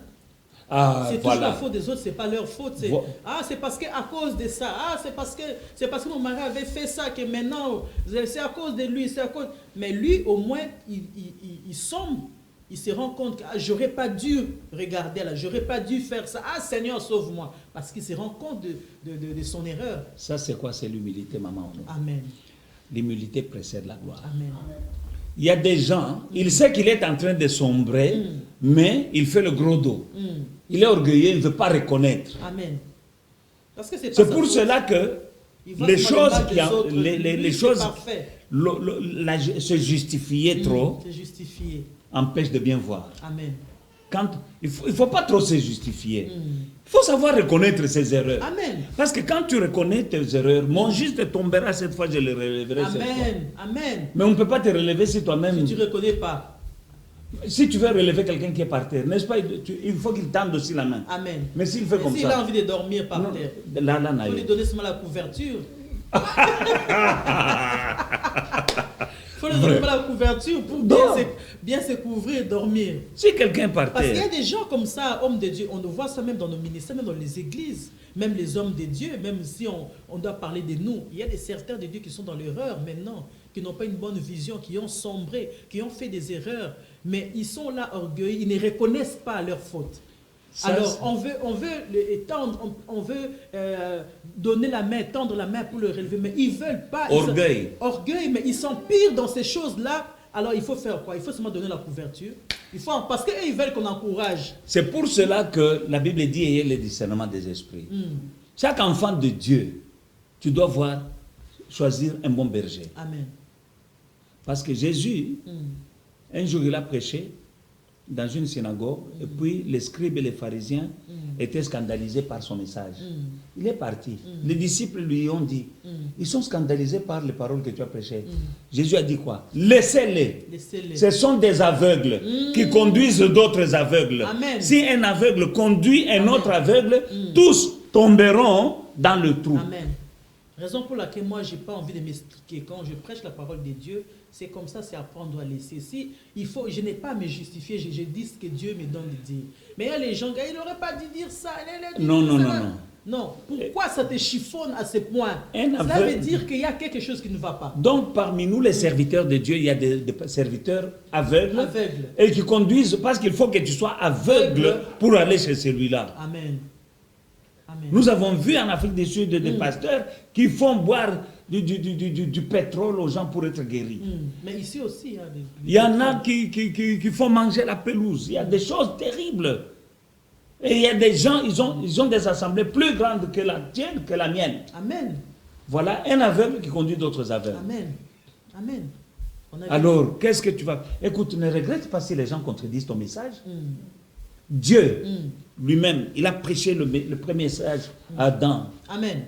C'est toujours la faute des autres, c'est pas leur faute. C'est parce que à cause de ça. C'est parce que mon mari avait fait ça que maintenant c'est à cause de lui, c'est à cause. Mais lui au moins il sombre, il se rend compte que j'aurais pas dû regarder là, j'aurais pas dû faire ça. Seigneur sauve-moi, parce qu'il se rend compte de son erreur. Ça c'est quoi? C'est l'humilité, maman. Amen. L'humilité précède la gloire. Amen. Il y a des gens, il sait qu'il est en train de sombrer, mais il fait le gros dos. Il est orgueilleux, il ne veut pas reconnaître. Amen. C'est pour cela que les choses se justifier trop empêchent de bien voir. Amen. Il ne faut pas trop se justifier. Il faut savoir reconnaître ses erreurs. Amen. Parce que quand tu reconnais tes erreurs, mon juste te tombera cette fois, je le relèverai cette fois. Amen. Mais on ne peut pas te relever si toi-même... Si tu ne reconnais pas. Si tu veux relever quelqu'un qui est par terre, n'est-ce pas, il faut qu'il tende aussi la main. Amen. Mais s'il fait comme ça... S'il a envie de dormir par terre, il faut lui donner seulement la couverture. Il faut lui donner la couverture pour bien se couvrir et dormir. Si quelqu'un par terre... Parce qu'il y a des gens comme ça, hommes de Dieu, on voit ça même dans nos ministères, même dans les églises, même les hommes de Dieu, même si on doit parler de nous. Il y a certains de Dieu qui sont dans l'erreur maintenant, qui n'ont pas une bonne vision, qui ont sombré, qui ont fait des erreurs, mais ils sont là orgueilleux, ils ne reconnaissent pas leurs fautes. Alors, on veut étendre, on veut donner la main, tendre la main pour le relever, mais ils ne veulent pas. Orgueil, mais ils s'empirent dans ces choses-là. Alors, il faut faire quoi? Il faut seulement donner la couverture. Parce qu'ils veulent qu'on encourage. C'est pour cela que la Bible dit ayez le discernement des esprits. Chaque enfant de Dieu, tu dois choisir un bon berger. Amen. Parce que Jésus, un jour, il a prêché dans une synagogue, et puis les scribes et les pharisiens étaient scandalisés par son message. Il est parti. Les disciples lui ont dit, ils sont scandalisés par les paroles que tu as prêchées. Jésus a dit quoi? Laissez-les. Ce sont des aveugles qui conduisent d'autres aveugles. Amen. Si un aveugle conduit un autre aveugle, tous tomberont dans le trou. Amen. Raison pour laquelle moi, je n'ai pas envie de m'expliquer. Quand je prêche la parole de Dieu, c'est comme ça, c'est apprendre à laisser. Je n'ai pas à me justifier, je dis ce que Dieu me donne de dire. Mais il y a les gens, il n'aurait pas dû dire ça. Non. Non, pourquoi ça te chiffonne à ce point? Cela veut dire qu'il y a quelque chose qui ne va pas. Donc, parmi nous, les serviteurs de Dieu, il y a des serviteurs aveugles. Et qui conduisent, parce qu'il faut que tu sois aveugle pour aller chez celui-là. Amen. Amen. Nous avons vu en Afrique du Sud des pasteurs qui font boire du pétrole aux gens pour être guéris. Mais ici aussi, il y en a qui font manger la pelouse. Il y a des choses terribles. Et il y a des gens, ils ont des assemblées plus grandes que la tienne, que la mienne. Amen. Voilà un aveugle qui conduit d'autres aveugles. Amen. Amen. Alors, qu'est-ce que tu vas... Écoute, ne regrette pas si les gens contredisent ton message. Dieu lui-même, il a prêché le premier message à Adam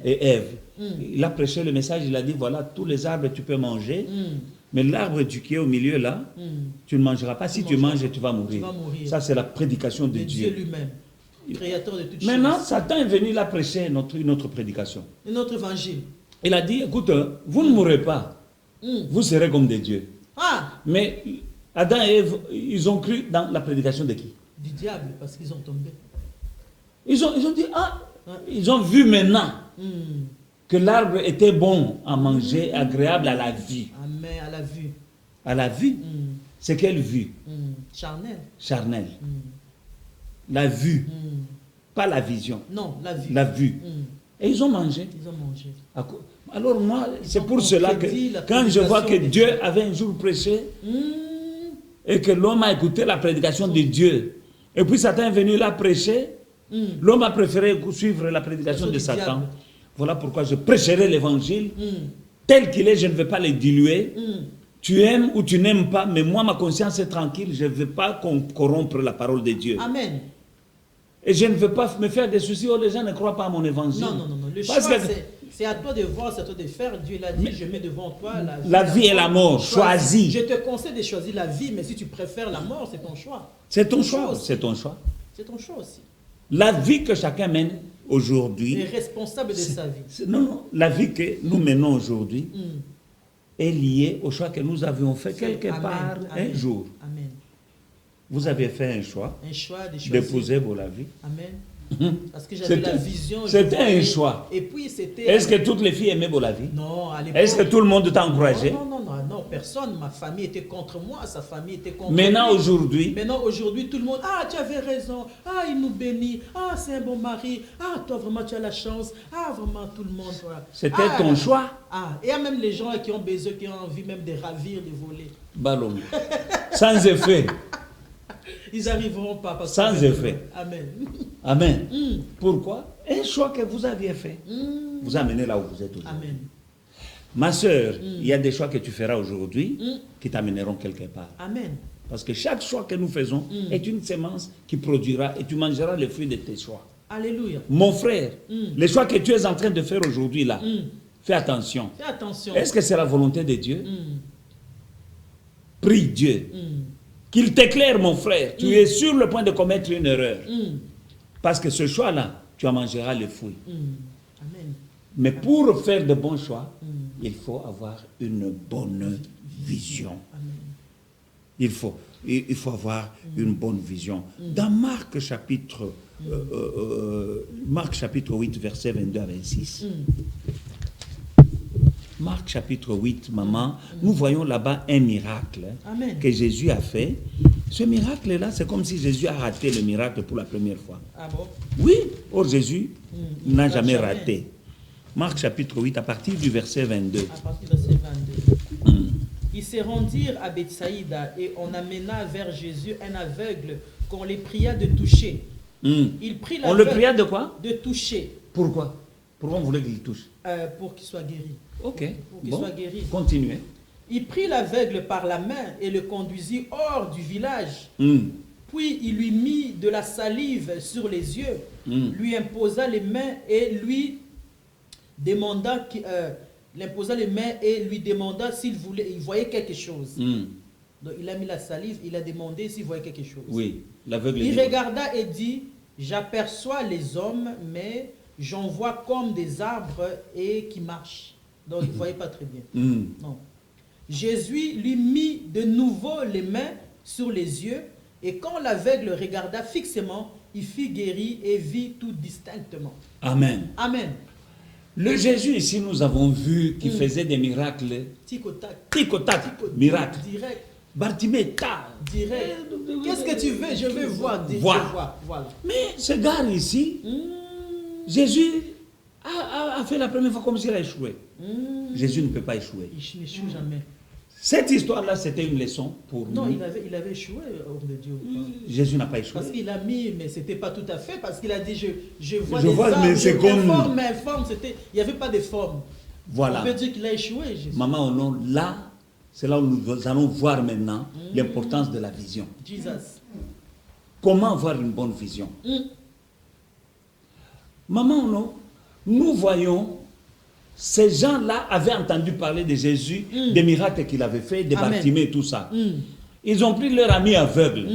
et Ève. Il a prêché le message, il a dit, voilà, tous les arbres tu peux manger, mais l'arbre qui est au milieu là, tu ne mangeras pas. Si tu manges, tu vas mourir. Ça, c'est la prédication de Dieu lui-même, créateur de toutes choses. Maintenant, Satan est venu, il a prêché une autre prédication. Un autre évangile. Il a dit, écoute, vous ne mourrez pas. Vous serez comme des dieux. Mais Adam et Ève, ils ont cru dans la prédication de qui? Du diable, parce qu'ils ont tombé. Ils ont dit, ils ont vu maintenant que l'arbre était bon à manger, agréable à la vue. Amen, à la vue. À la vue. C'est quelle vue? Charnelle. Charnelle. La vue. Pas la vision. Non, la vue. La vue. Et ils ont mangé. Ils ont mangé. Alors moi, c'est pour cela que quand je vois que Dieu avait un jour prêché et que l'homme a écouté la prédication de Dieu, et puis Satan est venu là prêcher, l'homme a préféré suivre la prédication de Satan. Voilà pourquoi je prêcherai l'évangile tel qu'il est, je ne vais pas le diluer. Tu aimes ou tu n'aimes pas, mais moi, ma conscience est tranquille, je ne veux pas corrompre la parole de Dieu. Amen. Et je ne veux pas me faire des soucis, les gens ne croient pas à mon évangile. Non. Le choix, c'est à toi de voir, c'est à toi de faire. Dieu l'a dit, je mets devant toi la vie et la mort. Choisis. Je te conseille de choisir la vie, mais si tu préfères la mort, c'est ton choix. C'est ton choix. C'est ton choix. C'est ton choix aussi. La vie que chacun mène aujourd'hui. Il est responsable de sa vie. Non. La vie que nous menons aujourd'hui est liée au choix que nous avions fait quelque part un jour. Amen. Vous avez fait un choix d'épouser la vie. Amen. Parce que j'avais la vision. C'était un choix. Et puis c'était. Est-ce que toutes les filles aimaient Bolavi? Non, à l'époque. Est-ce que tout le monde t'a encouragé? Non, personne. Ma famille était contre moi, sa famille était contre Maintenant, lui. aujourd'hui, tout le monde. Ah, tu avais raison. Ah, il nous bénit. Ah, c'est un bon mari. Ah, toi, vraiment, tu as la chance. Ah, vraiment, tout le monde. Voilà. C'était ton choix. Et il y a même les gens qui ont besoin, qui ont envie même de ravir, de voler. Ballon. Sans effet. Ils n'arriveront pas. Sans effet. Amen. Pourquoi? Un choix que vous aviez fait vous amenez là où vous êtes aujourd'hui. Amen. Ma soeur, il y a des choix que tu feras aujourd'hui qui t'amèneront quelque part. Amen. Parce que chaque choix que nous faisons est une semence qui produira et tu mangeras les fruits de tes choix. Alléluia. Mon frère, les choix que tu es en train de faire aujourd'hui là, fais attention. Fais attention. Est-ce que c'est la volonté de Dieu? Prie Dieu. Qu'il t'éclaire, mon frère. Tu es sur le point de commettre une erreur. Parce que ce choix-là, tu en mangeras les fruits. Amen. Mais pour faire de bons choix, il faut avoir une bonne vision. Amen. Il faut avoir une bonne vision. Dans Marc chapitre 8, versets 22 à 26. Marc chapitre 8, maman, nous voyons là-bas un miracle que Jésus a fait. Ce miracle-là, c'est comme si Jésus a raté le miracle pour la première fois. Ah bon? Oui, or Jésus n'a jamais raté. Marc chapitre 8, à partir du verset 22. À partir du verset 22. Ils se rendirent à Bethsaïda et on amena vers Jésus un aveugle qu'on les pria de toucher. Il prit on le pria de quoi? De toucher. Pourquoi? Pourquoi on voulait qu'il touche? Pour qu'il soit guéri. Ok. Pour qu'il soit guéri. Continuez. Il prit l'aveugle par la main et le conduisit hors du village. Puis il lui mit de la salive sur les yeux, lui imposa les mains et lui demanda s'il voyait quelque chose. Donc il a mis la salive, il a demandé s'il voyait quelque chose. Oui, l'aveugle. Il regarda et dit, j'aperçois les hommes, mais j'en vois comme des arbres et qui marchent. Donc il ne voyait pas très bien. Non. Jésus lui mit de nouveau les mains sur les yeux et quand l'aveugle regarda fixement, il fut guéri et vit tout distinctement. Amen. Amen. Le Jésus ici, nous avons vu qu'il faisait des miracles. Tic-au-tac. Tic-au-tac. Miracle. Direct. Bartimée, ta. Direct. Qu'est-ce que tu veux? Je veux voir. Voilà. Mais ce gars ici, Jésus a fait la première fois comme s'il a échoué. Jésus ne peut pas échouer. Il n'échoue jamais. Cette histoire-là, c'était une leçon pour nous. Non, il avait échoué hors de Dieu. Jésus n'a pas échoué. Parce qu'il a mis, mais ce n'était pas tout à fait, parce qu'il a dit, je vois des arbres, mais c'est comme... informe, il n'y avait pas de forme. Voilà. On peut dire qu'il a échoué, Jésus. Maman, non, là, c'est là où nous allons voir maintenant l'importance de la vision. Jesus. comment avoir une bonne vision. Maman, non, nous voyons, ces gens-là avaient entendu parler de Jésus, des miracles qu'il avait fait, des Bartimée, tout ça. Ils ont pris leur ami aveugle.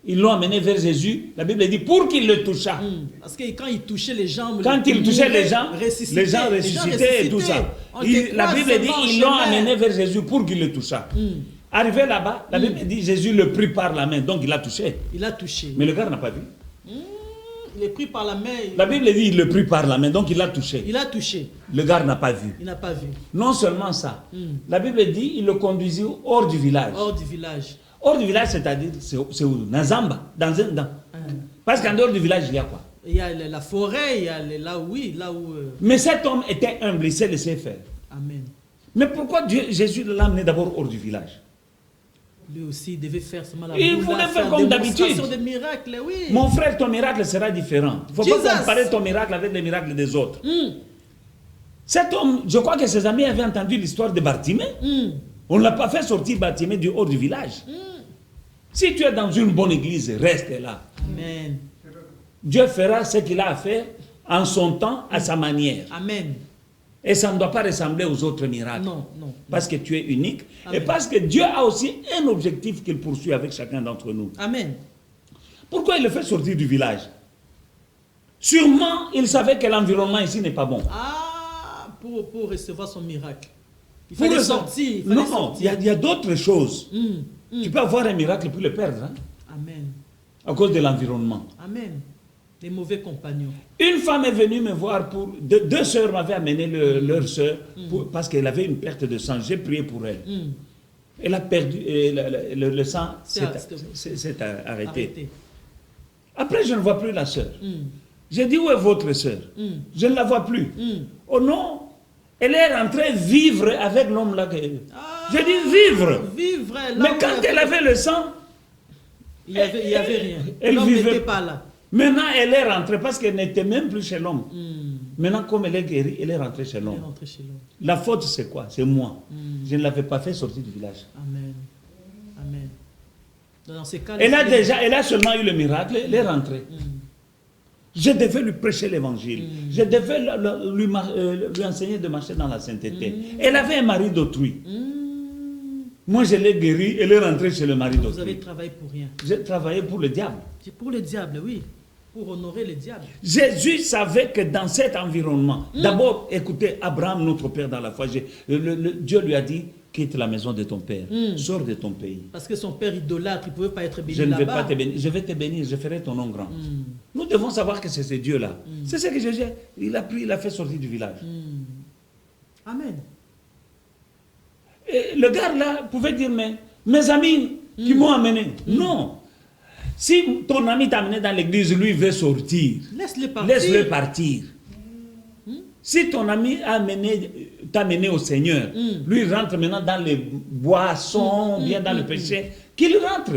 Ils l'ont amené vers Jésus. La Bible dit pour qu'il le touchât. Parce que quand il touchait les gens, les gens ressuscitaient et tout ça. La Bible dit ils l'ont amené vers Jésus pour qu'il le touchât. Arrivé là-bas, la Bible dit Jésus le prit par la main, donc il a touché. Il a touché. Mais le gars n'a pas vu. Il est pris par la main. La Bible dit il le prit par la main, donc il a touché. Il a touché. Le gars n'a pas vu. Il n'a pas vu. Non seulement ça, la Bible dit il le conduisit hors du village. Hors du village. Hors du village, c'est-à-dire, c'est où? Nazamba, Parce qu'en dehors du village, il y a quoi? Il y a la forêt, il y a là où... Mais cet homme était humble, il s'est laissé faire. Amen. Mais pourquoi Jésus l'a amené d'abord hors du village? Lui aussi, il devait faire seulement la Il voulait faire comme d'habitude. Des miracles, oui. Mon frère, ton miracle sera différent. Il ne faut pas comparer ton miracle avec les miracles des autres. Cet homme, je crois que ses amis avaient entendu l'histoire de Bartimée. On ne l'a pas fait sortir Bartimée du haut du village. Si tu es dans une bonne église, reste là. Amen. Dieu fera ce qu'il a à faire en son temps, à sa manière. Amen. Et ça ne doit pas ressembler aux autres miracles. Non, non. Parce que tu es unique. Amen. Et parce que Dieu a aussi un objectif qu'il poursuit avec chacun d'entre nous. Amen. Pourquoi il le fait sortir du village? Sûrement, il savait que l'environnement ici n'est pas bon. Ah, pour recevoir son miracle. Il fallait sortir. Non, il y a d'autres choses. Tu peux avoir un miracle puis le perdre. Hein? Amen. À cause de l'environnement. Amen. Les mauvais compagnons. Une femme est venue me voir pour... Deux sœurs m'avaient amené leur sœur parce qu'elle avait une perte de sang. J'ai prié pour elle. Elle a perdu... le sang s'est arrêté. Après, je ne vois plus la sœur. J'ai dit, où est votre sœur? Je ne la vois plus. Oh non, elle est rentrée vivre avec l'homme là. J'ai dit, vivre. Mais quand elle avait le sang... Il n'y avait rien. L'homme n'était pas là. Maintenant, elle est rentrée parce qu'elle n'était même plus chez l'homme. Maintenant, comme elle est guérie, elle est rentrée chez l'homme. La faute, c'est quoi? C'est moi. Je ne l'avais pas fait sortir du village. Amen. Amen. Dans ces cas, elle a seulement eu le miracle, elle est rentrée. Je devais lui prêcher l'évangile. Je devais lui enseigner de marcher dans la sainteté. Elle avait un mari d'autrui. Moi, je l'ai guérie, elle est rentrée chez le mari d'autrui. Vous avez travaillé pour rien. J'ai travaillé pour le diable. C'est pour le diable, oui. Pour honorer le diable. Jésus savait que dans cet environnement, d'abord, écoutez, Abraham, notre père dans la foi, Dieu lui a dit, quitte la maison de ton père, sors de ton pays. Parce que son père idolâtre, il ne pouvait pas être béni là-bas. Je ne vais pas te bénir, je vais te bénir, je ferai ton nom grand. Nous devons savoir que c'est ce Dieu-là. C'est ce que Jésus, il a pris, il a fait sortir du village. Amen. Et le gars là pouvait dire, mais mes amis qui m'ont amené. Non. Si ton ami t'a amené dans l'église, lui veut sortir. Laisse-le partir. Laisse-le partir. Si ton ami t'a amené au Seigneur, lui rentre maintenant dans les boissons, bien dans le péché, qu'il rentre.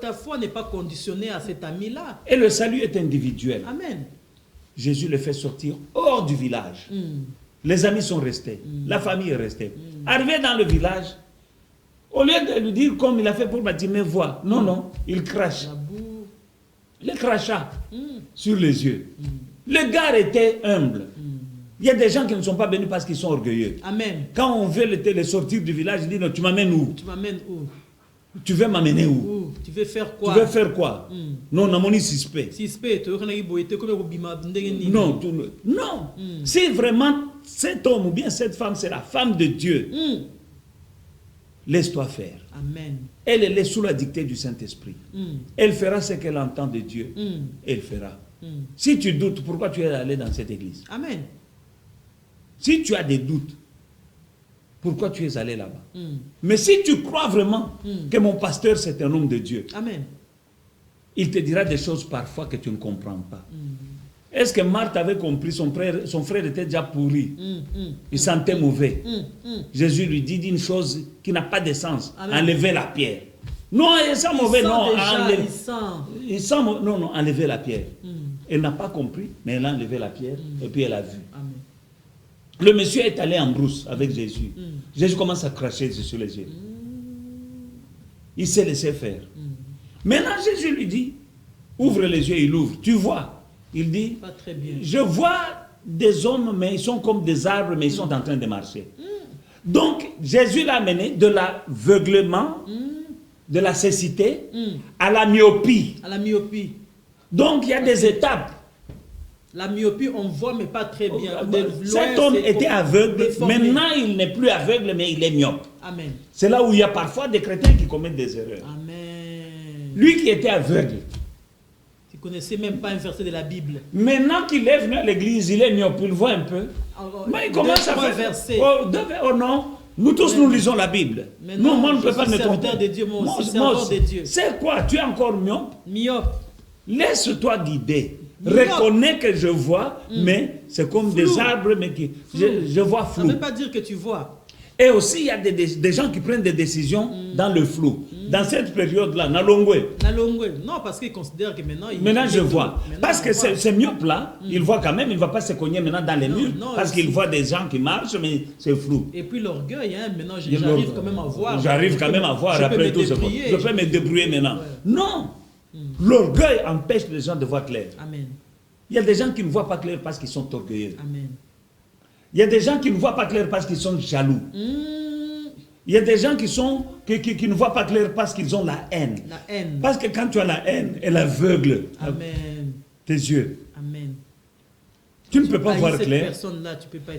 Ta foi n'est pas conditionnée à cet ami-là. Et le salut est individuel. Amen. Jésus le fait sortir hors du village. Les amis sont restés. La famille est restée. Arrivé dans le village, au lieu de lui dire comme il a fait pour Bartimée, vois. Non, non, il crache. Le crachat sur les yeux. Le gars était humble. Il y a des gens qui ne sont pas bénis parce qu'ils sont orgueilleux. Amen. Quand on veut les sortir du village, il dit, non, tu m'amènes où? Tu m'amènes où? Tu veux m'amener où? Tu veux faire quoi? Tu veux faire quoi? Non, non, mon suspect. Non, non. Si vraiment cet homme ou bien cette femme, c'est la femme de Dieu, laisse-toi faire. Amen. Elle est sous la dictée du Saint-Esprit. Elle fera ce qu'elle entend de Dieu. Elle fera. Si tu doutes, pourquoi tu es allé dans cette église? Amen. Si tu as des doutes, pourquoi tu es allé là-bas? Mais si tu crois vraiment que mon pasteur c'est un homme de Dieu, amen, il te dira des choses parfois que tu ne comprends pas. Est-ce que Marthe avait compris? Son frère était déjà pourri. Il sentait mauvais. Jésus lui dit une chose qui n'a pas de sens. Enlevez la pierre. Non, il sent mauvais. Non, il sent non, non, enlevez la pierre. Elle n'a pas compris, mais elle a enlevé la pierre et puis elle a vu. Amen. Le monsieur est allé en brousse avec Jésus. Jésus commence à cracher sur les yeux. Il s'est laissé faire. Maintenant, Jésus lui dit, Ouvre les yeux, il ouvre. Tu vois. Il dit, pas très bien. Je vois des hommes, mais ils sont comme des arbres, mais ils sont en train de marcher. Donc, Jésus l'a amené de l'aveuglement, de la cécité, à la myopie. À la myopie. Donc, il y a des étapes. La myopie, on voit, mais pas très bien. Cet homme était aveugle. Déformé. Maintenant, il n'est plus aveugle, mais il est myope. Amen. C'est là où il y a parfois des chrétiens qui commettent des erreurs. Amen. Lui qui était aveugle. Tu ne connaissais même pas un verset de la Bible. Maintenant qu'il est venu à l'église, il est myope, il voit un peu. Alors, Mais il commence à faire... verset. Oh non, nous tous nous lisons la Bible. Non, moi je ne peux pas me serviteur tromper. de Dieu, moi aussi, serviteur de Dieu. C'est quoi? Tu es encore myope? Myope. Laisse-toi guider. Reconnais que je vois, mais c'est comme Flou. des arbres, mais je vois flou. Ça ne veut pas dire que tu vois. Et aussi, il y a des gens qui prennent des décisions dans le flou. Dans cette période-là, Nalongwe. Non, parce qu'ils considèrent que maintenant... Maintenant, je vois. Parce que c'est myope-là, il voit quand même, il ne va pas se cogner maintenant dans les murs, parce qu'il voit des gens qui marchent, mais c'est flou. Et puis l'orgueil, hein, maintenant, j'arrive quand même à voir. J'arrive quand même à voir après tout ce que je peux me débrouiller maintenant. Ouais. Non! L'orgueil empêche les gens de voir clair. Amen. Il y a des gens qui ne voient pas clair parce qu'ils sont orgueilleux. Amen. Il y a des gens qui ne voient pas clair parce qu'ils sont jaloux. Il y a des gens qui ne voient pas clair parce qu'ils ont la haine. La haine. Parce que quand tu as la haine, elle aveugle tes yeux. Amen. Tu ne peux pas voir clair.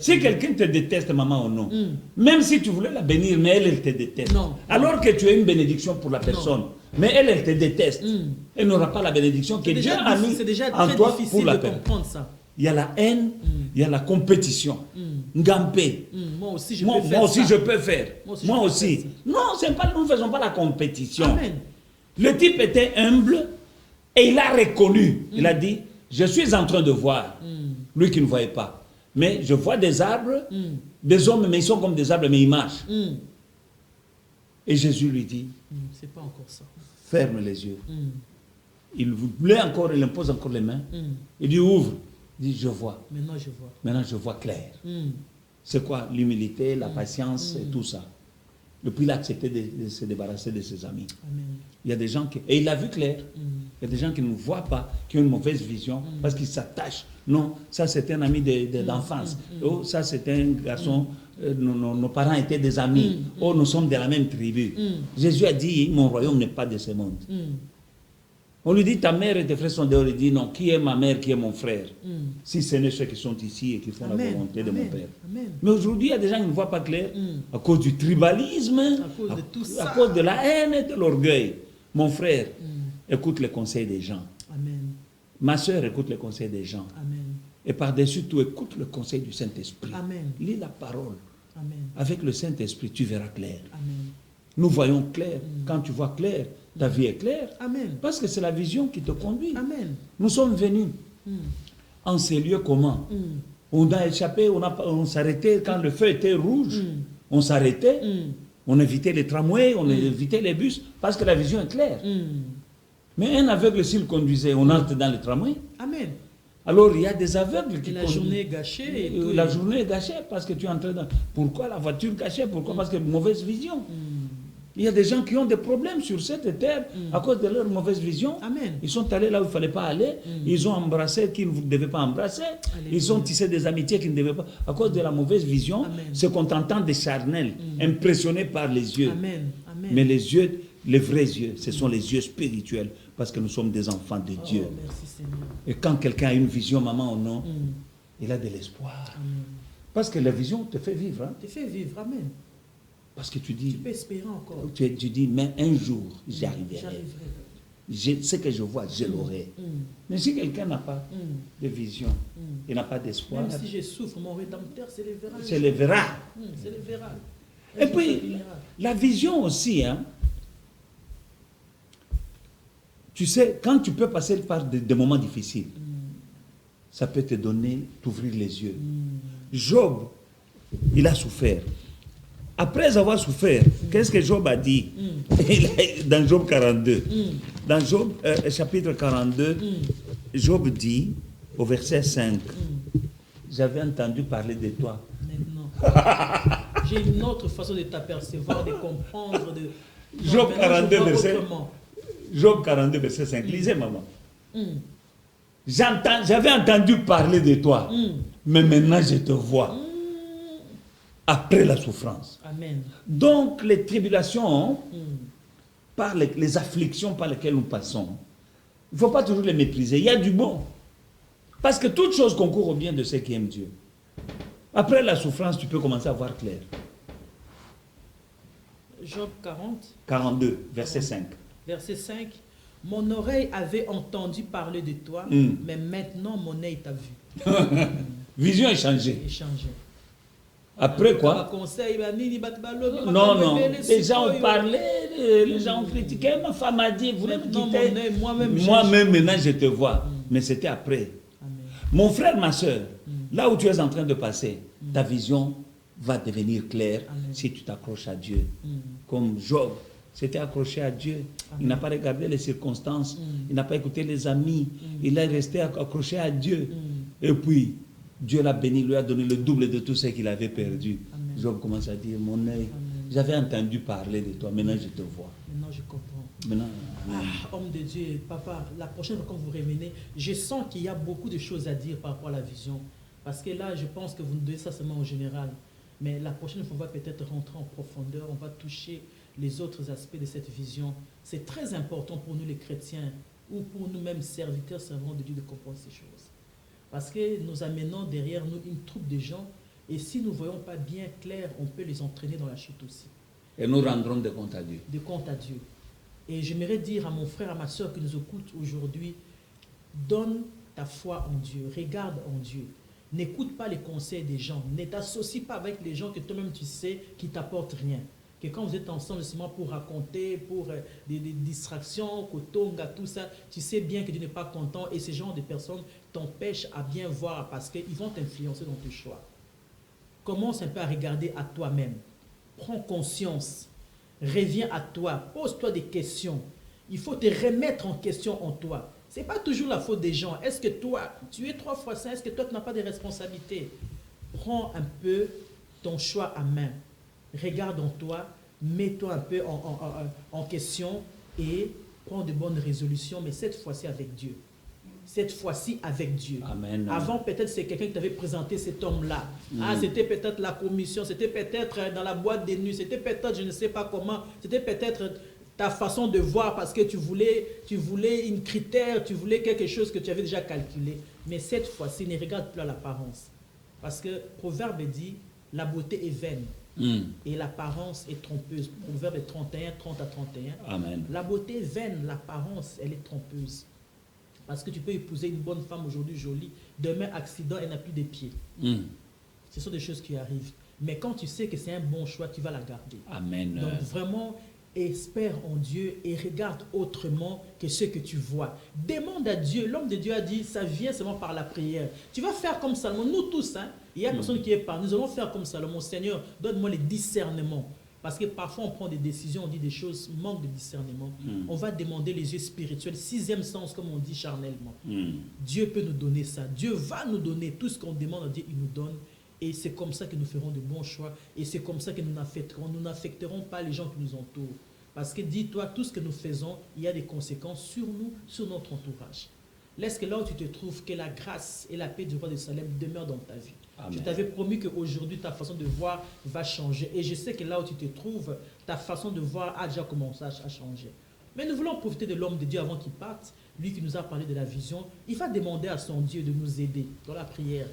Si quelqu'un te déteste, maman ou non, même si tu voulais la bénir, mais elle te déteste. Non. Alors que tu as une bénédiction pour la personne, mais elle te déteste. Elle n'aura pas la bénédiction que Dieu a mis en toi pour la personne. Ça. Il y a la haine, il y a la compétition. Ngampé. Moi aussi, je peux faire. Moi aussi. Non, nous ne faisons pas la compétition. Amen. Le type était humble et il a reconnu. Il a dit, je suis en train de voir. Lui qui ne voyait pas. Mais je vois des arbres, des hommes, mais ils sont comme des arbres, mais ils marchent. Et Jésus lui dit, c'est pas encore ça. Ferme les yeux. Il voulait encore, il impose encore les mains. Il dit, ouvre. Il dit, je vois. Maintenant, je vois. Maintenant, je vois clair. C'est quoi? L'humilité, la patience et tout ça. Depuis, il a accepté de se débarrasser de ses amis. Amen. Il y a des gens qui... Et il a vu clair. Il y a des gens qui ne voient pas, qui ont une mauvaise vision, parce qu'ils s'attachent. Non, ça c'est un ami d'enfance. Oh, ça c'est un garçon, nos parents étaient des amis. Oh, nous sommes de la même tribu. Jésus a dit, mon royaume n'est pas de ce monde. On lui dit, ta mère et tes frères sont dehors. Il dit, non, qui est ma mère, qui est mon frère? Si ce n'est ceux qui sont ici et qui font la volonté de mon Père. Amen. Mais aujourd'hui, il y a des gens qui ne voient pas clair à cause du tribalisme, à cause de la haine et de l'orgueil. Mon frère, écoute les conseils des gens. Amen. Ma soeur, écoute les conseils des gens. Amen. Et par-dessus tout, écoute le conseil du Saint-Esprit. Amen. Lis la parole. Amen. Avec le Saint-Esprit, tu verras clair. Amen. Nous voyons clair. Quand tu vois clair, ta vie est claire. Amen. Parce que c'est la vision qui te conduit. Amen. Nous sommes venus en ces lieux comment? On a échappé, on s'arrêtait quand le feu était rouge. On s'arrêtait. On évitait les tramways, on évitait les bus, parce que la vision est claire. Mais un aveugle, s'il conduisait, on entre dans le tramway. Amen. Alors, il y a des aveugles qui conduisent. La journée est gâchée. Et tout la journée est gâchée parce que tu es entré dans... Pourquoi la voiture gâchée? Pourquoi? Parce que mauvaise vision. Il y a des gens qui ont des problèmes sur cette terre à cause de leur mauvaise vision. Amen. Ils sont allés là où il ne fallait pas aller. Ils ont embrassé qui ne devaient pas embrasser. Alléluia. Ils ont tissé des amitiés qui ne devaient pas. À cause de la mauvaise vision, se contentant des charnels, impressionnés par les yeux. Amen. Amen. Mais les yeux, les vrais yeux, ce sont les yeux spirituels. Parce que nous sommes des enfants de Dieu. Merci Seigneur. Et quand quelqu'un a une vision, maman ou non, il a de l'espoir. Parce que la vision te fait vivre. Hein? Te fait vivre. Amen. Parce que tu dis, tu peux espérer encore. Tu dis, mais un jour, j'y arriverai. Ce que je vois, je l'aurai. Mais si quelqu'un n'a pas de vision, il n'a pas d'espoir. Même si je souffre, mon Rédempteur s'élèvera. S'élèvera. S'élèvera. Et puis, la vision aussi, hein. Tu sais, quand tu peux passer par des moments difficiles, ça peut te donner, t'ouvrir les yeux. Job, il a souffert. Après avoir souffert, qu'est-ce que Job a dit dans Job 42? Dans Job, chapitre 42, Job dit, au verset 5, j'avais entendu parler de toi. Maintenant, j'ai une autre façon de t'apercevoir, de comprendre. Job 42, verset 5. Lisez, maman. J'avais entendu parler de toi, mais maintenant je te vois. Après la souffrance. Amen. Donc les tribulations, par les afflictions par lesquelles nous passons, il ne faut pas toujours les mépriser. Il y a du bon. Parce que toute chose concourt au bien de ceux qui aiment Dieu. Après la souffrance, tu peux commencer à voir clair. Job 40. 42, verset 5. Verset 5. Mon oreille avait entendu parler de toi, mais maintenant mon œil t'a vu. Vision échangée. Après quoi? Non. Les gens ont parlé, les gens ont critiqué. Ma femme a dit, vous voulez me quitter? Moi-même, maintenant, je te vois. Mais c'était après. Amen. Mon frère, ma soeur, là où tu es en train de passer, ta vision va devenir claire. Amen. Si tu t'accroches à Dieu. Comme Job s'était accroché à Dieu. Amen. Il n'a pas regardé les circonstances. Il n'a pas écouté les amis. Il est resté accroché à Dieu. Et puis, Dieu l'a béni, lui a donné le double de tout ce qu'il avait perdu. Amen. Job commence à dire, mon œil, j'avais entendu parler de toi, maintenant je te vois. Maintenant je comprends. Maintenant, homme de Dieu, papa, la prochaine fois quand vous revenez, je sens qu'il y a beaucoup de choses à dire par rapport à la vision. Parce que là, je pense que vous nous donnez ça seulement en général. Mais la prochaine fois, on va peut-être rentrer en profondeur, on va toucher les autres aspects de cette vision. C'est très important pour nous les chrétiens, ou pour nous-mêmes serviteurs, servants de Dieu, de comprendre ces choses. Parce que nous amenons derrière nous une troupe de gens, et si nous ne voyons pas bien clair, on peut les entraîner dans la chute aussi. Et nous rendrons des comptes à Dieu. Des comptes à Dieu. Et j'aimerais dire à mon frère, à ma soeur qui nous écoute aujourd'hui, donne ta foi en Dieu, regarde en Dieu. N'écoute pas les conseils des gens, ne t'associe pas avec les gens que toi-même tu sais qui ne t'apportent rien. Que quand vous êtes ensemble seulement pour raconter, pour des distractions, kotonga, tout ça, tu sais bien que tu n'es pas content et ces genres de personnes t'empêchent à bien voir parce qu'ils vont t'influencer dans tes choix. Commence un peu à regarder à toi-même. Prends conscience. Reviens à toi. Pose-toi des questions. Il faut te remettre en question en toi. Ce n'est pas toujours la faute des gens. Est-ce que toi, tu es 3 fois saint? Est-ce que toi, tu n'as pas de responsabilités? Prends un peu ton choix à main. Regarde en toi, mets-toi un peu en question et prends de bonnes résolutions, mais cette fois-ci avec Dieu. Cette fois-ci avec Dieu. Amen. Avant, peut-être c'est quelqu'un qui t'avait présenté cet homme-là. Ah, c'était peut-être la commission, c'était peut-être dans la boîte des nuits, c'était peut-être je ne sais pas comment, c'était peut-être ta façon de voir parce que tu voulais une critère, tu voulais quelque chose que tu avais déjà calculé. Mais cette fois-ci, ne regarde plus à l'apparence. Parce que Proverbe dit, la beauté est vaine. Et l'apparence est trompeuse. Proverbe 31, 30 à 31. Amen. La beauté est vaine, l'apparence, elle est trompeuse. Parce que tu peux épouser une bonne femme aujourd'hui jolie, demain accident, elle n'a plus de pieds. Ce sont des choses qui arrivent. Mais quand tu sais que c'est un bon choix, tu vas la garder. Amen. Donc vraiment, espère en Dieu et regarde autrement que ce que tu vois. Demande à Dieu. L'homme de Dieu a dit, ça vient seulement par la prière. Tu vas faire comme Salomon. Nous tous, hein, il y a personne qui est par. Nous allons faire comme Salomon. Seigneur, donne-moi les discernements. Parce que parfois on prend des décisions, on dit des choses, manque de discernement. On va demander les yeux spirituels, 6e sens comme on dit charnellement. Dieu peut nous donner ça. Dieu va nous donner tout ce qu'on demande à Dieu, il nous donne. Et c'est comme ça que nous ferons de bons choix. Et c'est comme ça que nous n'affecterons. Nous n'affecterons pas les gens qui nous entourent. Parce que dis-toi, tout ce que nous faisons, il y a des conséquences sur nous, sur notre entourage. Laisse que là où tu te trouves, que la grâce et la paix du roi de Salem demeurent dans ta vie. Amen. Je t'avais promis qu'aujourd'hui, ta façon de voir va changer. Et je sais que là où tu te trouves, ta façon de voir a déjà commencé à changer. Mais nous voulons profiter de l'homme de Dieu avant qu'il parte. Lui qui nous a parlé de la vision, il va demander à son Dieu de nous aider dans la prière,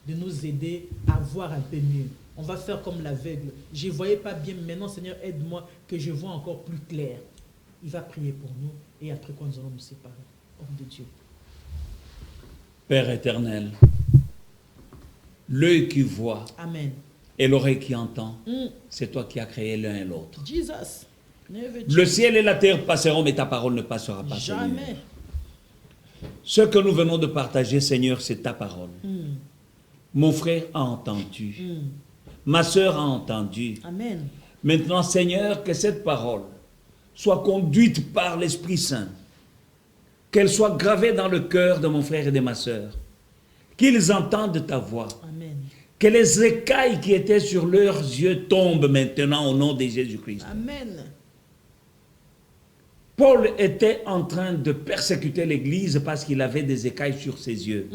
de nous aider à voir un peu mieux. On va faire comme l'aveugle. Je ne voyais pas bien, maintenant Seigneur, aide-moi que je vois encore plus clair. Il va prier pour nous et après quoi nous allons nous séparer. Homme de Dieu. Père éternel, l'œil qui voit. Amen. Et l'oreille qui entend, c'est toi qui as créé l'un et l'autre. Jesus. Le ciel et la terre passeront, mais ta parole ne passera pas. Jamais. Seigneur. Ce que nous venons de partager, Seigneur, c'est ta parole. Mon frère a entendu. Ma soeur a entendu. Amen. Maintenant, Seigneur, que cette parole soit conduite par l'Esprit Saint. Qu'elle soit gravée dans le cœur de mon frère et de ma soeur. Qu'ils entendent ta voix. Amen. Que les écailles qui étaient sur leurs yeux tombent maintenant au nom de Jésus-Christ. Amen. Paul était en train de persécuter l'Église parce qu'il avait des écailles sur ses yeux.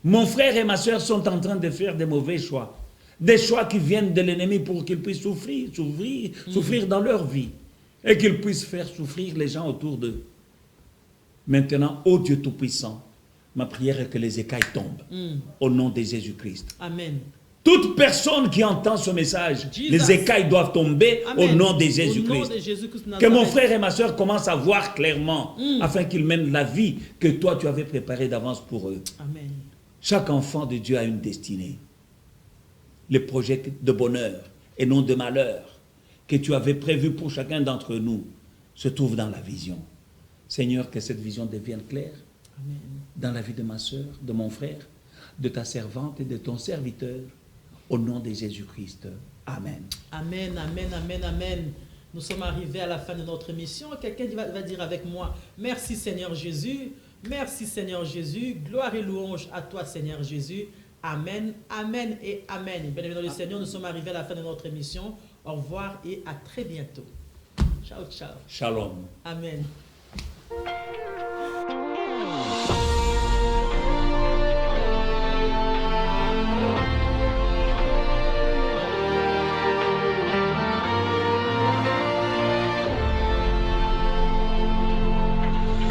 Mon frère et ma soeur sont en train de faire des mauvais choix. Des choix qui viennent de l'ennemi pour qu'ils puissent souffrir dans leur vie. Et qu'ils puissent faire souffrir les gens autour d'eux. Maintenant, ô Dieu Tout-Puissant, ma prière est que les écailles tombent. Au nom de Jésus-Christ. Amen. Toute personne qui entend ce message, les écailles doivent tomber. Amen. Au nom de Jésus-Christ. Que mon frère et ma soeur commencent à voir clairement, afin qu'ils mènent la vie que toi tu avais préparée d'avance pour eux. Amen. Chaque enfant de Dieu a une destinée. Les projets de bonheur et non de malheur que tu avais prévus pour chacun d'entre nous se trouvent dans la vision. Seigneur, que cette vision devienne claire. Amen. Dans la vie de ma soeur, de mon frère, de ta servante et de ton serviteur. Au nom de Jésus-Christ. Amen. Amen, amen, amen, amen. Nous sommes arrivés à la fin de notre mission. Quelqu'un va dire avec moi, merci Seigneur Jésus. Merci Seigneur Jésus. Gloire et louange à toi Seigneur Jésus. Amen, amen et amen. Bien évidemment le Seigneur, nous sommes arrivés à la fin de notre émission. Au revoir et à très bientôt. Ciao, ciao. Shalom. Amen.